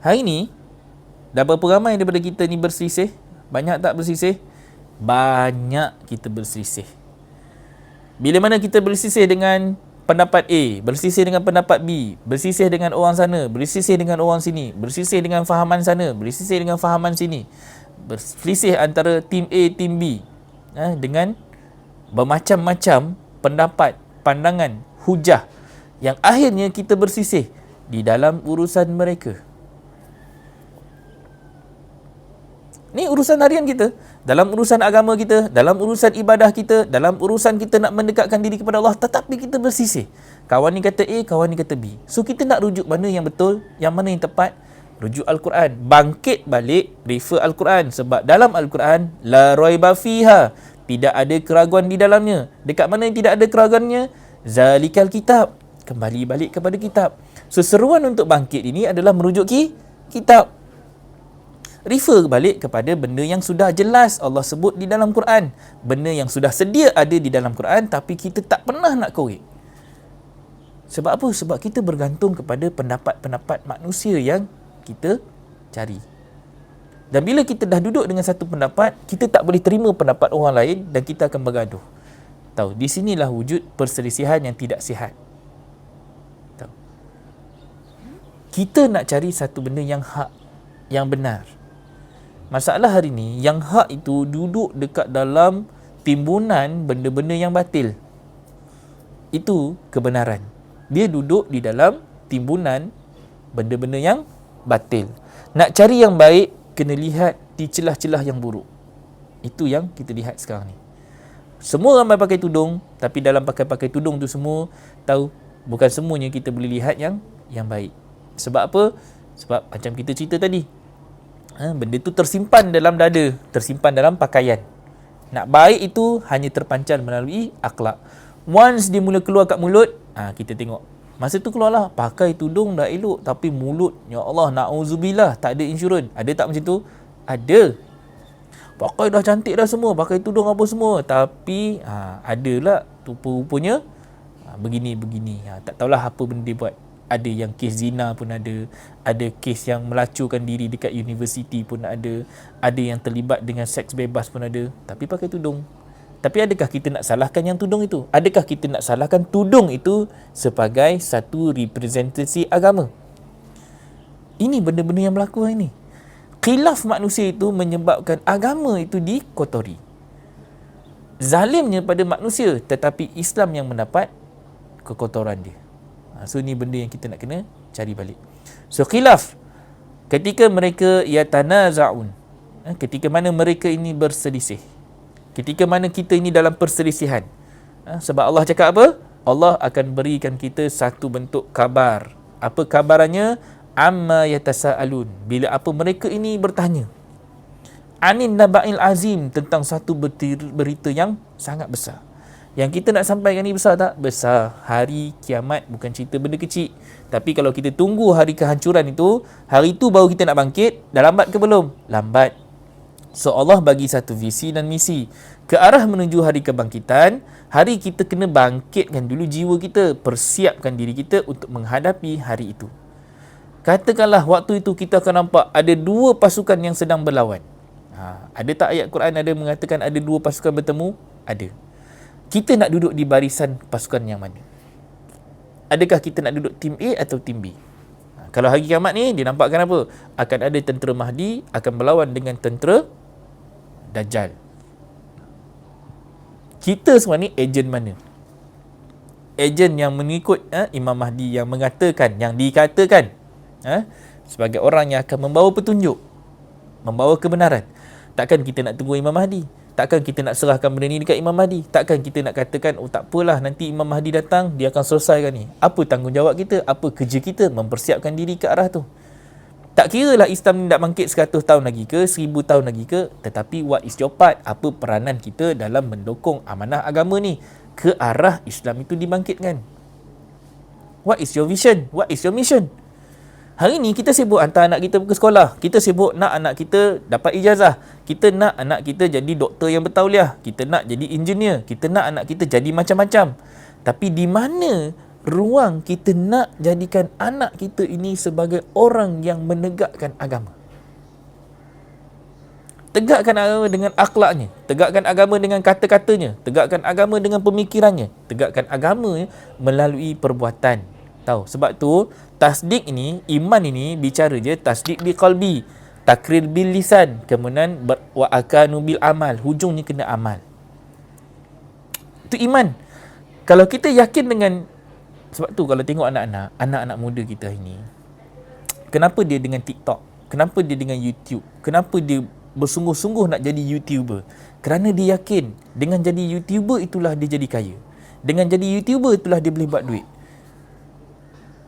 Hari ni dah berapa ramai daripada kita ni berselisih? Banyak tak berselisih? banyak kita berselisih. Bila mana kita berselisih dengan pendapat A, berselisih dengan pendapat B, berselisih dengan orang sana, berselisih dengan orang sini, berselisih dengan fahaman sana, berselisih dengan fahaman sini, berselisih antara tim A, tim B, dengan bermacam-macam pendapat, pandangan, hujah, yang akhirnya kita bersisih di dalam urusan mereka. Ni urusan harian kita, dalam urusan agama kita, dalam urusan ibadah kita, dalam urusan kita nak mendekatkan diri kepada Allah, tetapi kita bersisih. Kawan ni kata A, kawan ni kata B. So kita nak rujuk mana yang betul, yang mana yang tepat? Rujuk Al-Quran. Bangkit balik, refer Al-Quran. Sebab dalam Al-Quran, la raiba fiha, tidak ada keraguan di dalamnya. Dekat mana yang tidak ada keraguannya? Zalikal kitab. Kembali balik kepada kitab. So seruan untuk bangkit ini adalah merujuk kitab. Refer balik kepada benda yang sudah jelas Allah sebut di dalam Quran. Benda yang sudah sedia ada di dalam Quran, tapi kita tak pernah nak korek. Sebab apa? Sebab kita bergantung kepada pendapat-pendapat manusia yang kita cari. Dan bila kita dah duduk dengan satu pendapat, kita tak boleh terima pendapat orang lain dan kita akan bergaduh. Tahu, di sinilah wujud perselisihan yang tidak sihat. Tahu. Kita nak cari satu benda yang hak, yang benar. Masalah hari ni, yang hak itu duduk dekat dalam timbunan benda-benda yang batil. Itu kebenaran. Dia duduk di dalam timbunan benda-benda yang batil. Nak cari yang baik, kena lihat di celah-celah yang buruk. Itu yang kita lihat sekarang ni. Semua ramai pakai tudung, tapi dalam pakai-pakai tudung tu semua, tahu, bukan semuanya kita boleh lihat yang baik. Sebab apa? Sebab macam kita cerita tadi, benda tu tersimpan dalam dada, tersimpan dalam pakaian. Nak baik itu hanya terpancar melalui akhlak. Once dia mula keluar kat mulut, kita tengok. Masa tu keluarlah, pakai tudung dah elok, tapi mulut, ya Allah, na'udzubillah, tak ada insurans. Ada tak macam tu? Ada. Pakai dah cantik dah semua, pakai tudung apa semua, tapi adalah rupa-rupanya begini-begini. Tak tahulah apa benda dia buat. Ada yang kes zina pun ada kes yang melacurkan diri dekat universiti pun ada yang terlibat dengan seks bebas pun ada, tapi pakai tudung. Tapi adakah kita nak salahkan yang tudung itu? Adakah kita nak salahkan tudung itu sebagai satu representasi agama? Ini benda-benda yang berlaku hari ini. Khilaf manusia itu menyebabkan agama itu dikotori. Zalimnya pada manusia, tetapi Islam yang mendapat kekotoran dia. So ni benda yang kita nak kena cari balik. So khilaf, ketika mereka yatanaza'un, ketika mana mereka ini berselisih, ketika mana kita ini dalam perselisihan, sebab Allah cakap apa? Allah akan berikan kita satu bentuk kabar. Apa kabarannya? Amma yatasa'alun, bila apa mereka ini bertanya, anin naba'il azim, tentang satu berita yang sangat besar. Yang kita nak sampaikan ni besar tak? Besar. Hari kiamat bukan cerita benda kecil. Tapi kalau kita tunggu hari kehancuran itu, hari itu baru kita nak bangkit, dah lambat ke belum? Lambat. So Allah bagi satu visi dan misi ke arah menuju hari kebangkitan. Hari kita kena bangkitkan dulu jiwa kita, persiapkan diri kita untuk menghadapi hari itu. Katakanlah waktu itu kita akan nampak ada dua pasukan yang sedang berlawan. Ada tak ayat Quran ada mengatakan ada dua pasukan bertemu? Ada. Kita nak duduk di barisan pasukan yang mana? Adakah kita nak duduk tim A atau tim B? Kalau hari kiamat ni, dia nampakkan apa? Akan ada tentera Mahdi akan berlawan dengan tentera Dajjal. Kita semua ni ejen mana? Ejen yang mengikut Imam Mahdi, yang mengatakan, yang dikatakan sebagai orang yang akan membawa petunjuk, membawa kebenaran. Takkan kita nak tunggu Imam Mahdi? Takkan kita nak serahkan benda ni dekat Imam Mahdi? Takkan kita nak katakan, oh tak apalah, nanti Imam Mahdi datang, dia akan selesaikan ni. Apa tanggungjawab kita? Apa kerja kita? Mempersiapkan diri ke arah tu. Tak kira lah Islam ni nak bangkit 100 tahun lagi ke, 1000 tahun lagi ke, tetapi what is your part? Apa peranan kita dalam mendukung amanah agama ni ke arah Islam itu dibangkitkan? What is your vision? What is your mission? Hari ni kita sibuk hantar anak kita ke sekolah. Kita sibuk nak anak kita dapat ijazah. Kita nak anak kita jadi doktor yang bertauliah. Kita nak jadi engineer. Kita nak anak kita jadi macam-macam. Tapi di mana ruang kita nak jadikan anak kita ini sebagai orang yang menegakkan agama? Tegakkan agama dengan akhlaknya, tegakkan agama dengan kata-katanya, tegakkan agama dengan pemikirannya, tegakkan agama melalui perbuatan. Tahu? Sebab tu tasdik ini, iman ini bicara je tasdik bil qalbi, takrir bil lisan, kemudian wa akanu bil amal, hujungnya kena amal. Itu iman. Kalau kita yakin dengan, sebab tu kalau tengok anak-anak muda kita ini, kenapa dia dengan TikTok? Kenapa dia dengan YouTube? Kenapa dia bersungguh-sungguh nak jadi YouTuber? Kerana dia yakin dengan jadi YouTuber itulah dia jadi kaya. Dengan jadi YouTuber itulah dia boleh buat duit.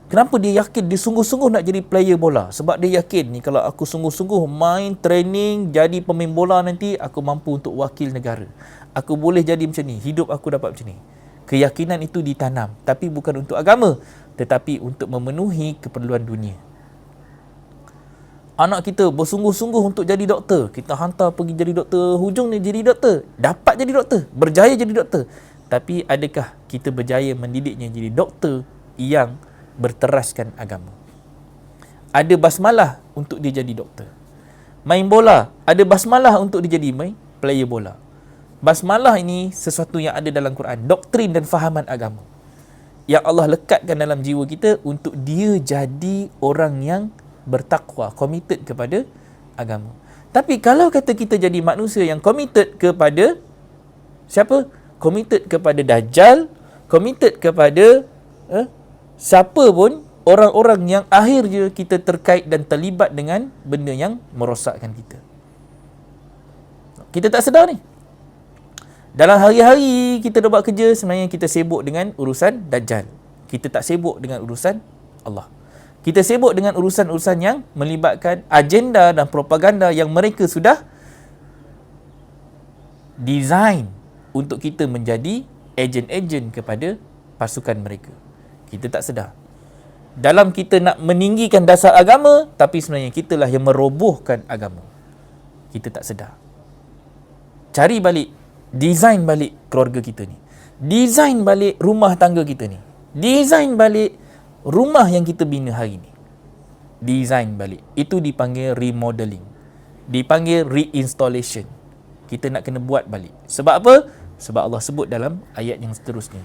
Kenapa dia yakin? Dia sungguh-sungguh nak jadi player bola. Sebab dia yakin ni, kalau aku sungguh-sungguh main, training, jadi pemain bola nanti, aku mampu untuk wakil negara. Aku boleh jadi macam ni, hidup aku dapat macam ni. Keyakinan itu ditanam, tapi bukan untuk agama, tetapi untuk memenuhi keperluan dunia. Anak kita bersungguh-sungguh untuk jadi doktor, kita hantar pergi jadi doktor, hujungnya jadi doktor, dapat jadi doktor, berjaya jadi doktor. Tapi adakah kita berjaya mendidiknya jadi doktor yang berteraskan agama? Ada basmalah untuk dia jadi doktor. Main bola, ada basmalah untuk dia jadi main player bola. Basmalah ini sesuatu yang ada dalam Quran, doktrin dan fahaman agama yang Allah lekatkan dalam jiwa kita untuk dia jadi orang yang bertakwa, committed kepada agama. Tapi kalau kata kita jadi manusia yang committed kepada siapa? Committed kepada Dajjal, committed kepada siapa pun, orang-orang yang akhirnya kita terkait dan terlibat dengan benda yang merosakkan kita. Kita tak sedar ni. Dalam hari-hari kita dah buat kerja, sebenarnya kita sibuk dengan urusan Dajjal. Kita tak sibuk dengan urusan Allah. Kita sibuk dengan urusan-urusan yang melibatkan agenda dan propaganda yang mereka sudah design untuk kita menjadi ejen-ejen kepada pasukan mereka. Kita tak sedar. Dalam kita nak meninggikan dasar agama, tapi sebenarnya kitalah yang merobohkan agama. Kita tak sedar. Cari balik, design balik keluarga kita ni. Design balik rumah tangga kita ni. Design balik rumah yang kita bina hari ni. Design balik. Itu dipanggil remodeling. Dipanggil reinstallation. Kita nak kena buat balik. Sebab apa? Sebab Allah sebut dalam ayat yang seterusnya.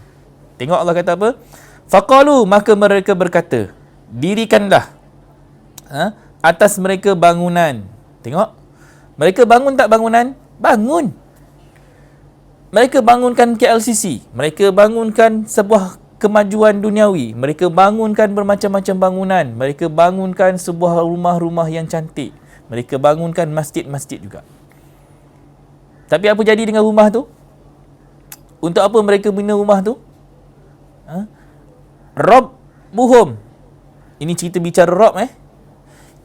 Tengok Allah kata apa? Faqalu, maka mereka berkata, dirikanlah atas mereka bangunan. Tengok. Mereka bangun tak bangunan? Bangun. Mereka bangunkan KLCC. Mereka bangunkan sebuah kemajuan duniawi. Mereka bangunkan bermacam-macam bangunan. Mereka bangunkan sebuah rumah-rumah yang cantik. Mereka bangunkan masjid-masjid juga. Tapi apa jadi dengan rumah tu? Untuk apa mereka bina rumah tu? Rob buhum. Ini cerita bicara Rob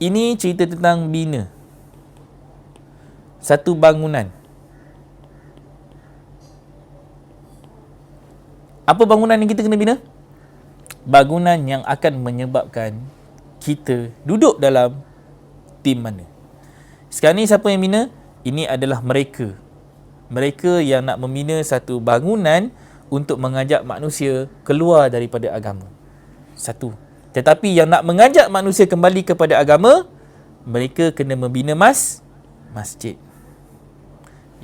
Ini cerita tentang bina satu bangunan. Apa bangunan yang kita kena bina? Bangunan yang akan menyebabkan kita duduk dalam tim mana. Sekarang ni siapa yang bina? Ini adalah mereka. Mereka yang nak membina satu bangunan untuk mengajak manusia keluar daripada agama. Satu. Tetapi yang nak mengajak manusia kembali kepada agama, mereka kena membina masjid.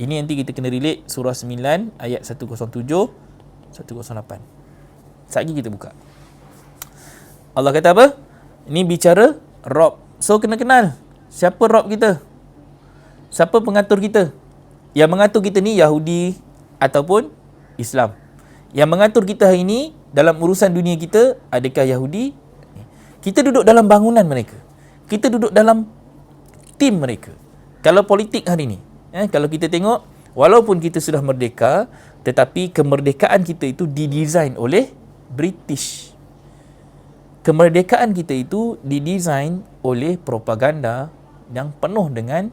Ini nanti kita kena relate surah 9 ayat 107 108. Sekejap kita buka. Allah kata apa? Ini bicara Rob. So kena kenal siapa Rob kita. Siapa pengatur kita? Yang mengatur kita ni Yahudi ataupun Islam. Yang mengatur kita hari ini dalam urusan dunia kita, adakah Yahudi? Kita duduk dalam bangunan mereka. Kita duduk dalam tim mereka. Kalau politik hari ini, kalau kita tengok, walaupun kita sudah merdeka, tetapi kemerdekaan kita itu didesain oleh British. Kemerdekaan kita itu didesain oleh propaganda yang penuh dengan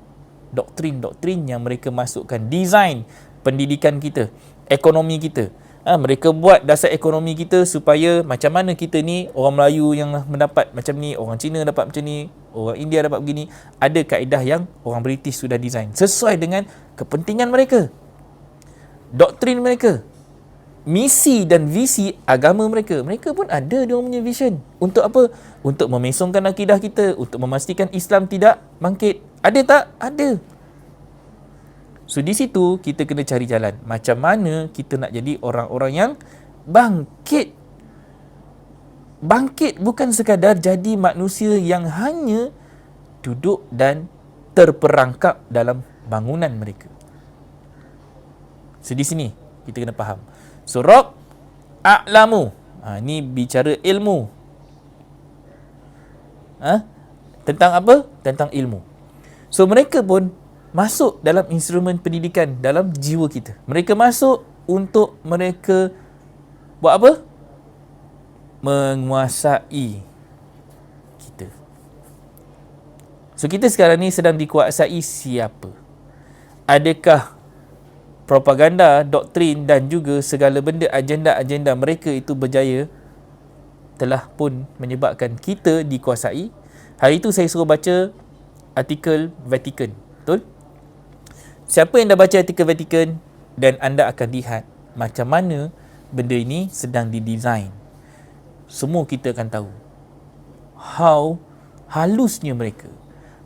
doktrin-doktrin yang mereka masukkan. Desain pendidikan kita, ekonomi kita. Mereka buat dasar ekonomi kita supaya macam mana kita ni, orang Melayu yang mendapat macam ni, orang Cina dapat macam ni, orang India dapat begini. Ada kaedah yang orang British sudah desain sesuai dengan kepentingan mereka, doktrin mereka, misi dan visi agama mereka. Mereka pun ada dia punya vision. Untuk apa? Untuk memesongkan akidah kita, untuk memastikan Islam tidak bangkit. Ada tak? Ada. So di situ kita kena cari jalan. Macam mana kita nak jadi orang-orang yang bangkit. Bangkit bukan sekadar jadi manusia yang hanya duduk dan terperangkap dalam bangunan mereka. So di sini kita kena faham. So Rabb a'lamu. Ni bicara ilmu. Tentang apa? Tentang ilmu. So mereka pun masuk dalam instrumen pendidikan dalam jiwa kita. Mereka masuk untuk mereka buat apa? Menguasai kita. So kita sekarang ni sedang dikuasai siapa? Adakah propaganda, doktrin dan juga segala benda agenda-agenda mereka itu berjaya telah pun menyebabkan kita dikuasai? Hari itu saya suruh baca artikel Vatican. Betul? Siapa yang dah baca artikel Vatican dan anda akan lihat macam mana benda ini sedang didesain. Semua kita akan tahu how halusnya mereka,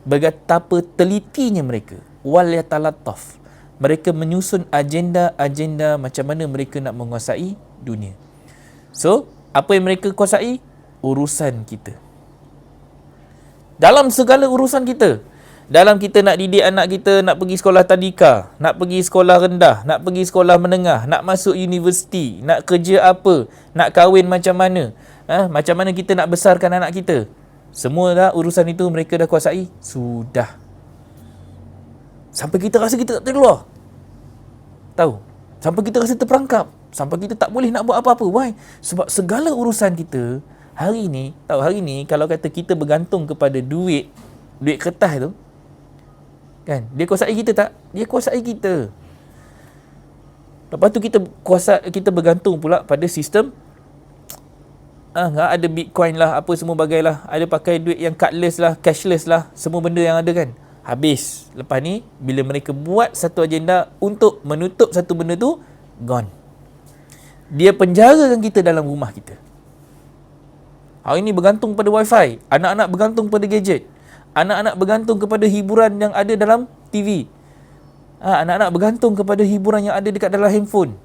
betapa telitinya mereka, wal yatalattaf. Mereka menyusun agenda-agenda macam mana mereka nak menguasai dunia. So, apa yang mereka kuasai? Urusan kita. Dalam segala urusan kita. Dalam kita nak didik anak kita, nak pergi sekolah tadika, nak pergi sekolah rendah, nak pergi sekolah menengah, nak masuk universiti, nak kerja apa, nak kahwin macam mana, macam mana kita nak besarkan anak kita. Semua dah urusan itu mereka dah kuasai. Sudah. Sampai kita rasa kita tak terkeluar. Tahu? Sampai kita rasa terperangkap. Sampai kita tak boleh nak buat apa-apa. Why? Sebab segala urusan kita hari ni, hari ni kalau kata kita bergantung kepada duit kertas tu, kan? Dia kuasai kita tak? Dia kuasai kita. Lepas tu kita bergantung pula pada sistem ada Bitcoin lah, apa semua bagai lah, ada pakai duit yang cardless lah, cashless lah, semua benda yang ada kan. Habis. Lepas ni, bila mereka buat satu agenda untuk menutup satu benda tu, gone. Dia penjarakan kita dalam rumah kita. Hari ni bergantung pada wifi. Anak-anak bergantung pada gadget. Anak-anak bergantung kepada hiburan yang ada dalam TV. Anak-anak bergantung kepada hiburan yang ada dekat dalam handphone.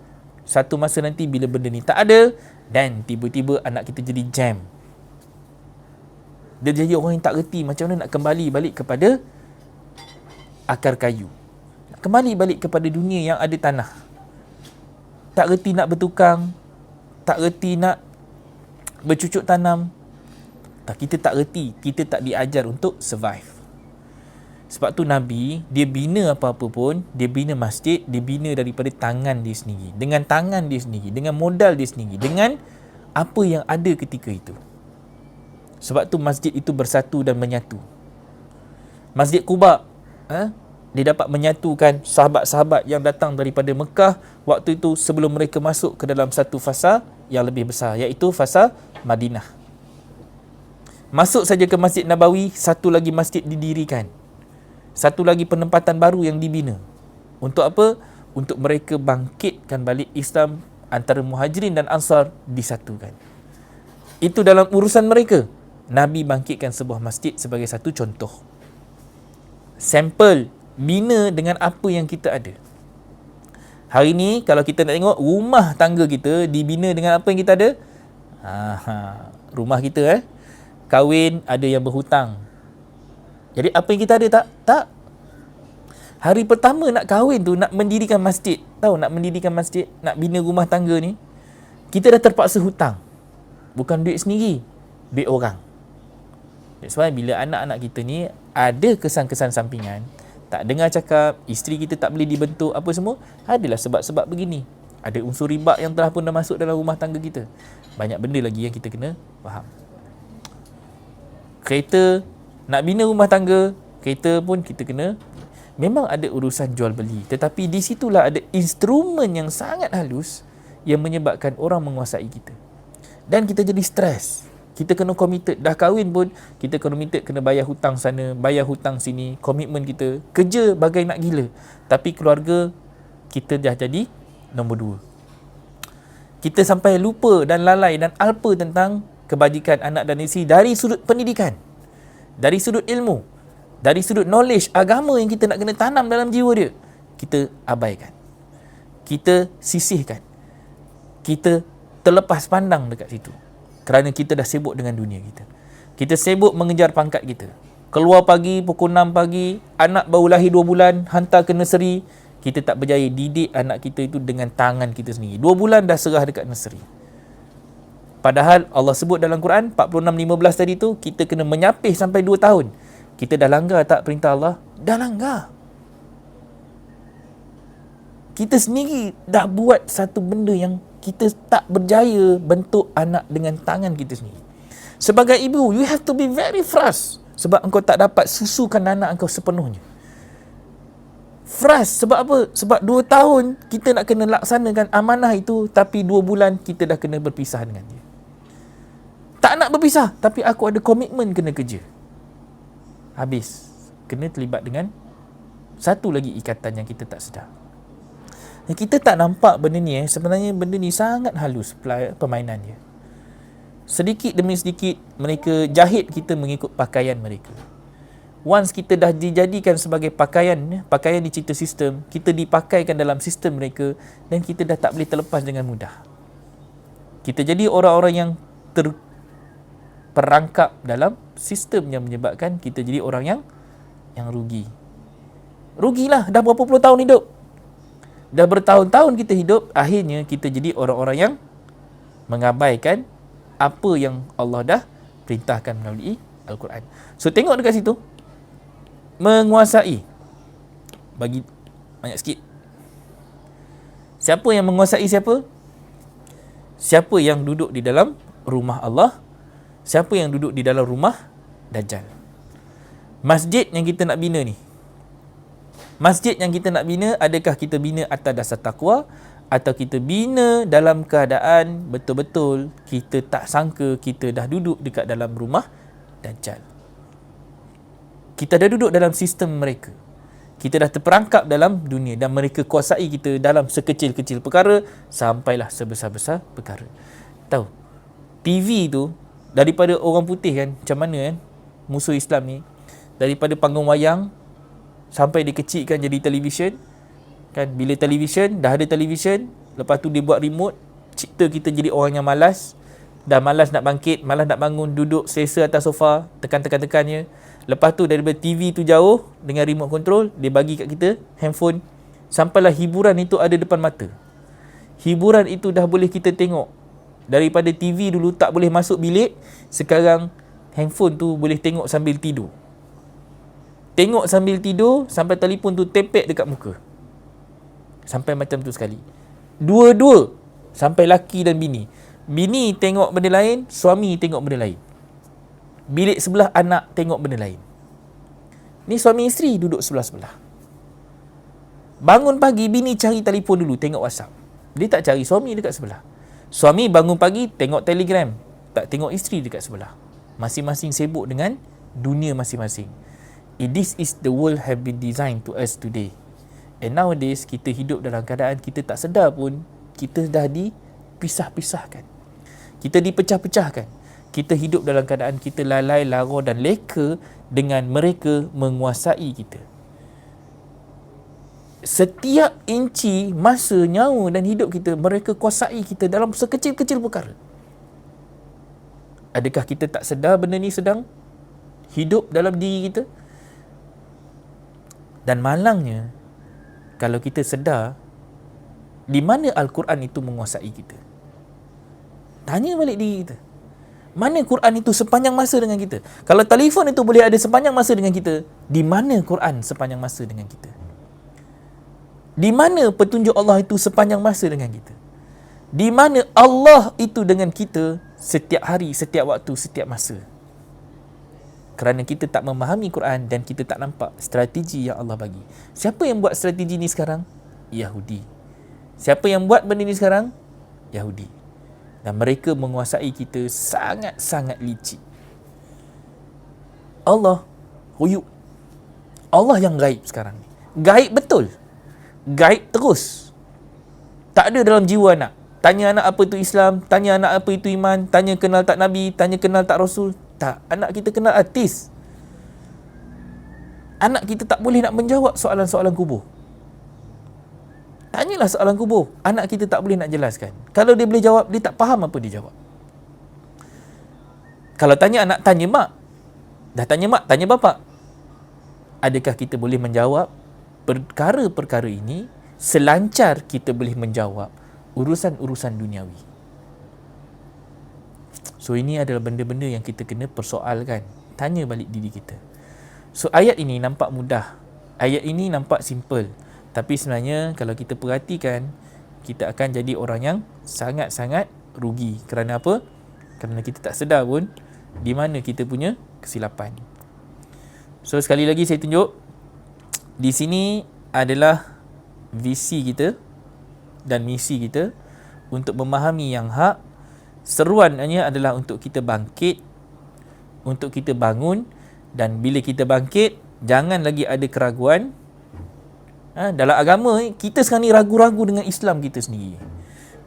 Satu masa nanti bila benda ni tak ada, dan tiba-tiba anak kita jadi jam. Dia jadi orang yang tak reti macam mana nak kembali balik kepada akar kayu. Kembali balik kepada dunia yang ada tanah. Tak reti nak bertukang, tak reti nak bercucuk tanam. Kita tak reti, kita tak diajar untuk survive. Sebab tu Nabi, dia bina apa-apa pun, dia bina masjid, dia bina daripada tangan dia sendiri. Dengan tangan dia sendiri, dengan modal dia sendiri, dengan apa yang ada ketika itu. Sebab tu masjid itu bersatu dan menyatu. Masjid Quba, dia dapat menyatukan sahabat-sahabat yang datang daripada Mekah waktu itu sebelum mereka masuk ke dalam satu fasa yang lebih besar, iaitu fasa Madinah. Masuk saja ke Masjid Nabawi, satu lagi masjid didirikan. Satu lagi penempatan baru yang dibina. Untuk apa? Untuk mereka bangkitkan balik Islam antara Muhajirin dan Ansar disatukan. Itu dalam urusan mereka. Nabi bangkitkan sebuah masjid sebagai satu contoh. Sampel bina dengan apa yang kita ada. Hari ni kalau kita nak tengok rumah tangga kita dibina dengan apa yang kita ada. Rumah kita kahwin ada yang berhutang. Jadi apa yang kita ada tak? Hari pertama nak kahwin tu, nak mendirikan masjid. Tahu nak mendirikan masjid, nak bina rumah tangga ni, kita dah terpaksa hutang. Bukan duit sendiri, duit orang. That's why bila anak-anak kita ni ada kesan-kesan sampingan, tak dengar cakap, isteri kita tak boleh dibentuk, apa semua, adalah sebab-sebab begini. Ada unsur riba yang telah pun dah masuk dalam rumah tangga kita. Banyak benda lagi yang kita kena faham. Kereta, nak bina rumah tangga, kereta pun kita kena, memang ada urusan jual beli. Tetapi di situlah ada instrumen yang sangat halus yang menyebabkan orang menguasai kita. Dan kita jadi stres. Kita kena committed. Dah kahwin pun, kita committed kena bayar hutang sana, bayar hutang sini. Komitmen kita, kerja bagai nak gila. Tapi keluarga, kita dah jadi nombor 2. Kita sampai lupa dan lalai dan alpa tentang kebajikan anak dan isteri dari sudut pendidikan, dari sudut ilmu, dari sudut knowledge agama yang kita nak kena tanam dalam jiwa dia. kita abaikan, kita sisihkan, kita terlepas pandang dekat situ kerana kita dah sibuk dengan dunia kita. Kita sibuk mengejar pangkat kita. Keluar pagi pukul 6 pagi, anak baru lahir 2 bulan, hantar ke nursery. Kita tak berjaya didik anak kita itu dengan tangan kita sendiri. 2 bulan dah serah dekat nursery. Padahal Allah sebut dalam Quran 46:15 tadi tu, kita kena menyapih sampai 2 tahun. Kita dah langgar tak perintah Allah? Dah langgar. Kita sendiri dah buat satu benda yang kita tak berjaya bentuk anak dengan tangan kita sendiri. Sebagai ibu, you have to be very fast sebab engkau tak dapat susukan anak engkau sepenuhnya. Fast sebab apa? Sebab 2 tahun kita nak kena laksanakan amanah itu, tapi 2 bulan kita dah kena berpisah dengan dia. Tak nak berpisah, tapi aku ada komitmen kena kerja. Habis, kena terlibat dengan satu lagi ikatan yang kita tak sedar. Kita tak nampak benda ni sebenarnya benda ni sangat halus permainan dia. Sedikit demi sedikit mereka jahit kita mengikut pakaian mereka. Once kita dah dijadikan sebagai pakaian digital system, kita dipakaikan dalam sistem mereka dan kita dah tak boleh terlepas dengan mudah. Kita jadi orang-orang yang terperangkap dalam sistem yang menyebabkan kita jadi orang yang rugi. Rugilah, dah berapa puluh tahun hidup. Dah bertahun-tahun kita hidup, akhirnya kita jadi orang-orang yang mengabaikan apa yang Allah dah perintahkan melalui Al-Quran. So tengok dekat situ, menguasai. Bagi banyak sikit. Siapa yang menguasai siapa? Siapa yang duduk di dalam rumah Allah? Siapa yang duduk di dalam rumah Dajjal? Masjid yang kita nak bina ni, masjid yang kita nak bina, adakah kita bina atas dasar takwa atau kita bina dalam keadaan betul-betul kita tak sangka kita dah duduk dekat dalam rumah Dajjal. Kita dah duduk dalam sistem mereka. Kita dah terperangkap dalam dunia dan mereka kuasai kita dalam sekecil-kecil perkara sampailah sebesar-besar perkara. Tahu, TV tu daripada orang putih kan, macam mana musuh Islam ni, daripada panggung wayang sampai dikecilkan jadi televisyen kan. Bila televisyen, dah ada televisyen, lepas tu dia buat remote, cipta kita jadi orang yang malas. Dah malas nak bangkit, malas nak bangun, duduk selesa atas sofa, tekannya. Lepas tu daripada TV tu jauh dengan remote control, dia bagi kat kita handphone, sampailah hiburan itu ada depan mata. Hiburan itu dah boleh kita tengok. Daripada TV dulu tak boleh masuk bilik, sekarang handphone tu boleh tengok sambil tidur. Tengok sambil tidur, sampai telefon tu tepek dekat muka. Sampai macam tu sekali. Dua-dua, sampai laki dan bini. Bini tengok benda lain, suami tengok benda lain. Bilik sebelah anak tengok benda lain. Ni suami isteri duduk sebelah-sebelah. Bangun pagi, bini cari telefon dulu, tengok WhatsApp. Dia tak cari suami dekat sebelah. Suami bangun pagi, tengok Telegram, tak tengok isteri dekat sebelah. Masing-masing sibuk dengan dunia masing-masing. This is the world have been designed to us today. And nowadays, kita hidup dalam keadaan kita tak sedar pun, kita dah dipisah-pisahkan. Kita dipecah-pecahkan. Kita hidup dalam keadaan kita lalai, lara dan leka dengan mereka menguasai kita. Setiap inci masa, nyawa dan hidup kita, mereka kuasai kita dalam sekecil-kecil perkara. Adakah kita tak sedar benda ni sedang hidup dalam diri kita? Dan malangnya, kalau kita sedar, di mana Al-Quran itu menguasai kita? Tanya balik diri kita. Mana Quran itu sepanjang masa dengan kita? Kalau telefon itu boleh ada sepanjang masa dengan kita, di mana Quran sepanjang masa dengan kita? Di mana petunjuk Allah itu sepanjang masa dengan kita? Di mana Allah itu dengan kita setiap hari, setiap waktu, setiap masa? Kerana kita tak memahami Quran dan kita tak nampak strategi yang Allah bagi. Siapa yang buat strategi ni sekarang? Yahudi. Siapa yang buat benda ni sekarang? Yahudi. Dan mereka menguasai kita sangat-sangat licik. Allah huyuk. Allah yang gaib sekarang ni. Gaib betul. Gaib terus. Tak ada dalam jiwa anak. Tanya anak apa itu Islam, tanya anak apa itu iman, tanya kenal tak Nabi, tanya kenal tak Rasul. Tak, anak kita kenal artis. Anak kita tak boleh nak menjawab soalan-soalan kubur. Tanyalah soalan kubur. Anak kita tak boleh nak jelaskan. Kalau dia boleh jawab, dia tak faham apa dia jawab. Kalau tanya anak, tanya mak. Dah tanya mak, tanya bapa. Adakah kita boleh menjawab perkara-perkara ini selancar kita boleh menjawab urusan-urusan duniawi? So ini adalah benda-benda yang kita kena persoalkan. Tanya balik diri kita. So ayat ini nampak mudah. Ayat ini nampak simple. Tapi sebenarnya kalau kita perhatikan, kita akan jadi orang yang sangat-sangat rugi. Kerana apa? Kerana kita tak sedar pun di mana kita punya kesilapan. So sekali lagi saya tunjuk, di sini adalah visi kita dan misi kita untuk memahami yang hak. Seruannya adalah untuk kita bangkit, untuk kita bangun, dan bila kita bangkit, jangan lagi ada keraguan. Dalam agama, kita sekarang ni ragu-ragu dengan Islam kita sendiri.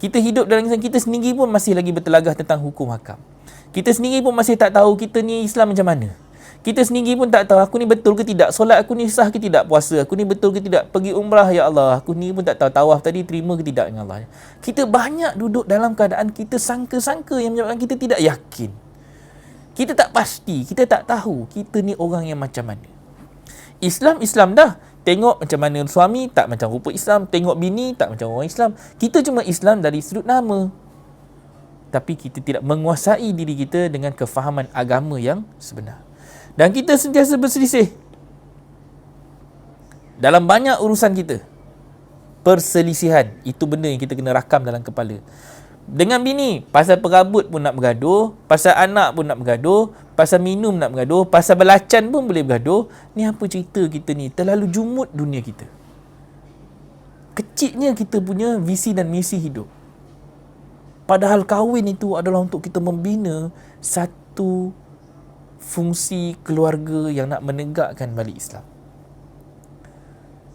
Kita hidup dalam Islam kita sendiri pun masih lagi bertelagah tentang hukum hakam. Kita sendiri pun masih tak tahu kita ni Islam macam mana. Kita sendiri pun tak tahu aku ni betul ke tidak, solat aku ni sah ke tidak, puasa aku ni betul ke tidak, pergi umrah ya Allah, aku ni pun tak tahu tawaf tadi terima ke tidak dengan Allah. Kita banyak duduk dalam keadaan kita sangka-sangka yang menyebabkan kita tidak yakin. Kita tak pasti, kita tak tahu kita ni orang yang macam mana. Islam dah. Tengok macam mana suami, tak macam rupa Islam. Tengok bini, tak macam orang Islam. Kita cuma Islam dari sudut nama. Tapi kita tidak menguasai diri kita dengan kefahaman agama yang sebenar. Dan kita sentiasa berselisih dalam banyak urusan kita. Perselisihan, itu benda yang kita kena rakam dalam kepala. Dengan bini, pasal perabot pun nak bergaduh, pasal anak pun nak bergaduh, pasal minum nak bergaduh, pasal belacan pun boleh bergaduh. Ni apa cerita kita ni? Terlalu jumut dunia kita. Kecilnya kita punya visi dan misi hidup. Padahal kahwin itu adalah untuk kita membina satu fungsi keluarga yang nak menegakkan balik Islam.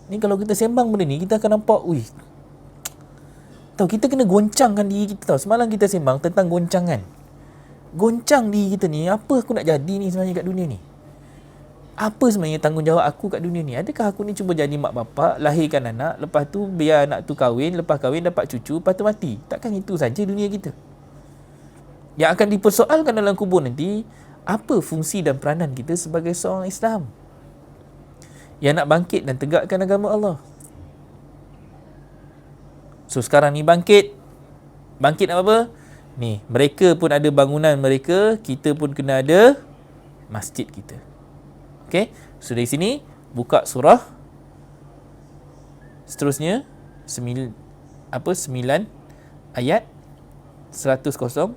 Ni kalau kita sembang benda ni, kita akan nampak, tahu, kita kena goncangkan diri kita tahu. Semalam kita sembang tentang goncangan. Goncang diri kita ni, apa aku nak jadi ni sebenarnya kat dunia ni? Apa sebenarnya tanggungjawab aku kat dunia ni? Adakah aku ni cuba jadi mak bapak, lahirkan anak, lepas tu biar anak tu kahwin, lepas kahwin dapat cucu, lepas tu mati? Takkan itu saja dunia kita? Yang akan dipersoalkan dalam kubur nanti, apa fungsi dan peranan kita sebagai seorang Islam yang nak bangkit dan tegakkan agama Allah? So sekarang ni bangkit apa? Ni, mereka pun ada bangunan mereka, kita pun kena ada masjid kita. Okey, so dari sini buka surah seterusnya 9 ayat 107.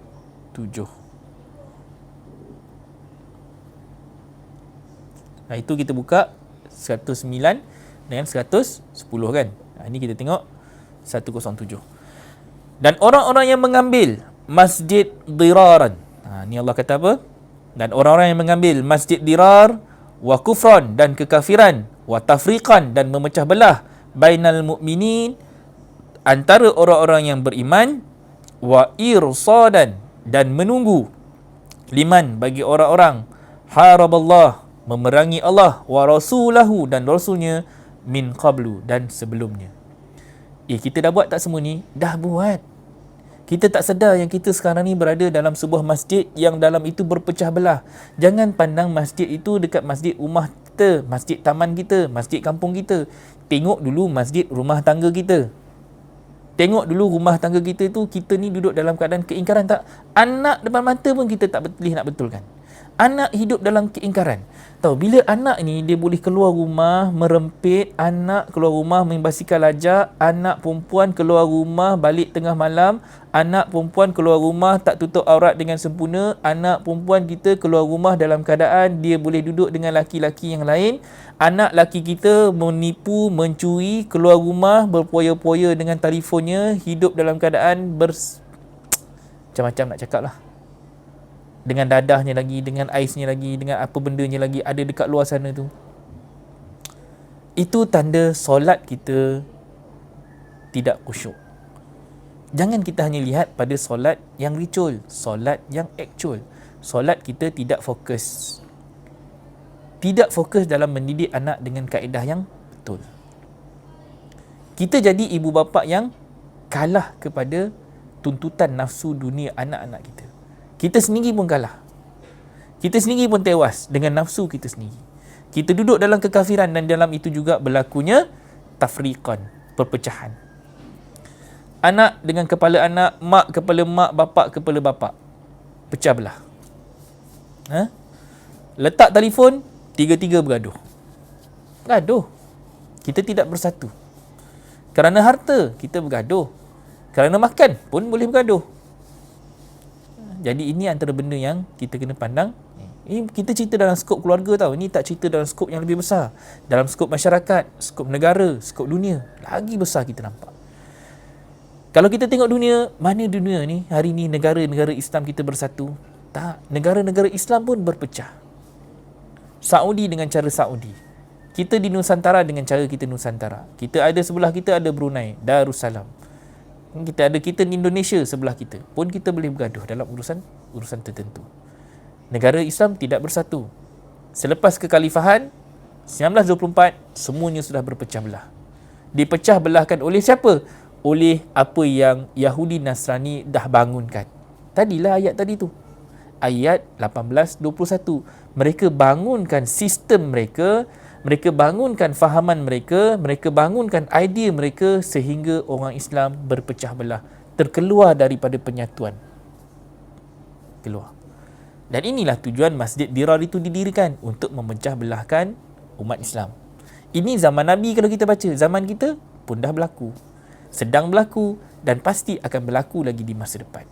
Nah, itu kita buka 109 dengan 110 kan. Ini kita tengok 107. Dan orang-orang yang mengambil masjid diraran. Ni Allah kata apa? Dan orang-orang yang mengambil masjid dirar wa kufran, dan kekafiran, wa tafriqan, dan memecah belah bainal mu'minin, antara orang-orang yang beriman, wa irsadan, dan menunggu, liman, bagi orang-orang, haraballah, memerangi Allah, wa rasulahu, dan rasulnya, min qablu, dan sebelumnya. Kita dah buat tak semua ni? Dah buat. Kita tak sedar yang kita sekarang ni berada dalam sebuah masjid yang dalam itu berpecah belah. Jangan pandang masjid itu dekat masjid rumah kita, masjid taman kita, masjid kampung kita. Tengok dulu masjid rumah tangga kita. Tengok dulu rumah tangga kita tu, kita ni duduk dalam keadaan keingkaran tak? Anak depan mata pun kita tak boleh nak betulkan. Anak hidup dalam keingkaran. Tahu, bila anak ni dia boleh keluar rumah merempit, anak keluar rumah main basikal lajak, anak perempuan keluar rumah balik tengah malam, anak perempuan keluar rumah tak tutup aurat dengan sempurna, anak perempuan kita keluar rumah dalam keadaan dia boleh duduk dengan laki-laki yang lain, anak laki kita menipu, mencuri, keluar rumah berpoya-poya dengan telefonnya, hidup dalam keadaan macam-macam nak cakap lah. Dengan dadahnya lagi, dengan aisnya lagi, dengan apa bendanya lagi ada dekat luar sana tu. Itu tanda solat kita tidak khusyuk. Jangan kita hanya lihat pada solat yang ritual, solat yang actual. Solat kita tidak fokus. Tidak fokus dalam mendidik anak dengan kaedah yang betul. Kita jadi ibu bapa yang kalah kepada tuntutan nafsu dunia anak-anak kita. Kita sendiri pun kalah. Kita sendiri pun tewas dengan nafsu kita sendiri. Kita duduk dalam kekafiran dan dalam itu juga berlakunya tafriqan, perpecahan. Anak dengan kepala anak, mak kepala mak, bapak kepala bapak. Pecah belah. Letak telefon, tiga-tiga bergaduh. Gaduh. Kita tidak bersatu. Kerana harta, kita bergaduh. Kerana makan pun boleh bergaduh. Jadi ini antara benda yang kita kena pandang. Ini kita cerita dalam skop keluarga tau. Ini tak cerita dalam skop yang lebih besar. Dalam skop masyarakat, skop negara, skop dunia. Lagi besar kita nampak. Kalau kita tengok dunia, mana dunia ni? Hari ni negara-negara Islam kita bersatu? Tak. Negara-negara Islam pun berpecah. Saudi dengan cara Saudi. Kita di Nusantara dengan cara kita Nusantara. Kita ada sebelah kita ada Brunei, Darussalam. Kita di Indonesia sebelah kita. Pun kita boleh bergaduh dalam urusan tertentu. Negara Islam tidak bersatu. Selepas kekhalifahan 1924, semuanya sudah berpecah belah. Dipecah belahkan oleh siapa? Oleh apa yang Yahudi Nasrani dah bangunkan. Tadilah ayat tadi tu. Ayat 18-21. Mereka bangunkan sistem mereka, mereka bangunkan fahaman mereka, mereka bangunkan idea mereka sehingga orang Islam berpecah belah, terkeluar daripada penyatuan. Keluar. Dan inilah tujuan Masjid Dirar itu didirikan, untuk memecah belahkan umat Islam. Ini zaman Nabi kalau kita baca, zaman kita pun dah berlaku, sedang berlaku dan pasti akan berlaku lagi di masa depan.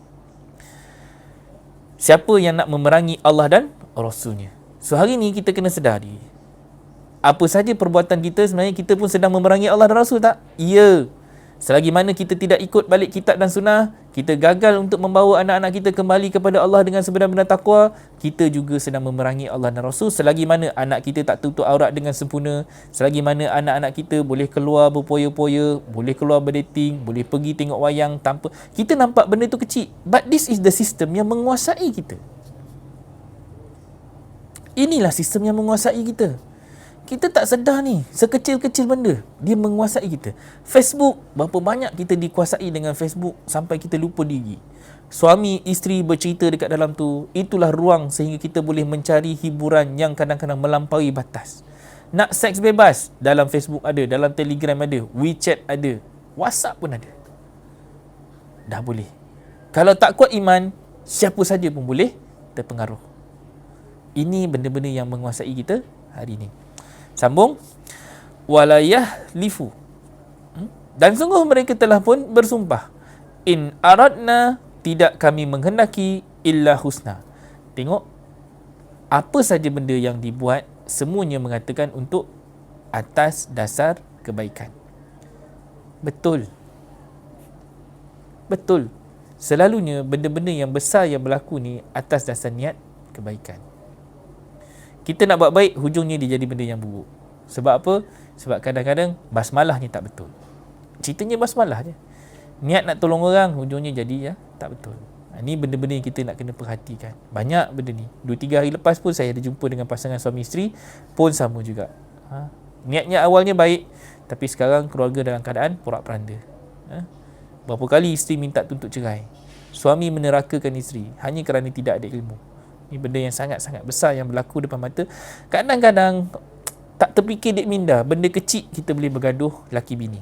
Siapa yang nak memerangi Allah dan Rasulnya? So hari ni kita kena sedari, apa saja perbuatan kita sebenarnya kita pun sedang memerangi Allah dan Rasul tak? Ya. Selagi mana kita tidak ikut balik kitab dan sunnah, kita gagal untuk membawa anak-anak kita kembali kepada Allah dengan sebenar-benar takwa, kita juga sedang memerangi Allah dan Rasul. Selagi mana anak kita tak tutup aurat dengan sempurna, selagi mana anak-anak kita boleh keluar berpoya-poya, boleh keluar berdating, boleh pergi tengok wayang tanpa, kita nampak benda tu kecil. But this is the system yang menguasai kita. Inilah sistem yang menguasai kita. Kita tak sedar ni, sekecil-kecil benda dia menguasai kita. Facebook, berapa banyak kita dikuasai dengan Facebook sampai kita lupa diri. Suami, isteri bercerita dekat dalam tu, itulah ruang sehingga kita boleh mencari hiburan yang kadang-kadang melampaui batas. Nak seks bebas, dalam Facebook ada, dalam Telegram ada, WeChat ada, WhatsApp pun ada. Dah boleh. Kalau tak kuat iman, siapa saja pun boleh terpengaruh. Ini benda-benda yang menguasai kita hari ini. Sambung, walayah lifu, dan sungguh mereka telah pun bersumpah, in aradna, tidak kami menghendaki illa husna. Tengok, apa saja benda yang dibuat, semuanya mengatakan untuk atas dasar kebaikan. Betul. Selalunya benda-benda yang besar yang berlaku ni atas dasar niat kebaikan. Kita nak buat baik, hujungnya dia jadi benda yang buruk. Sebab apa? Sebab kadang-kadang basmalahnya tak betul. Ceritanya basmalah je. Niat nak tolong orang, hujungnya jadi tak betul. Ini benda-benda yang kita nak kena perhatikan. Banyak benda ni. 2-3 hari lepas pun saya ada jumpa dengan pasangan suami isteri, pun sama juga. Niatnya awalnya baik, tapi sekarang keluarga dalam keadaan porak-peranda. Berapa kali isteri minta tuntut cerai. Suami menerakakan isteri hanya kerana tidak ada ilmu. Ini benda yang sangat-sangat besar yang berlaku depan mata. Kadang-kadang tak terfikir dek minda, benda kecil kita boleh bergaduh laki bini.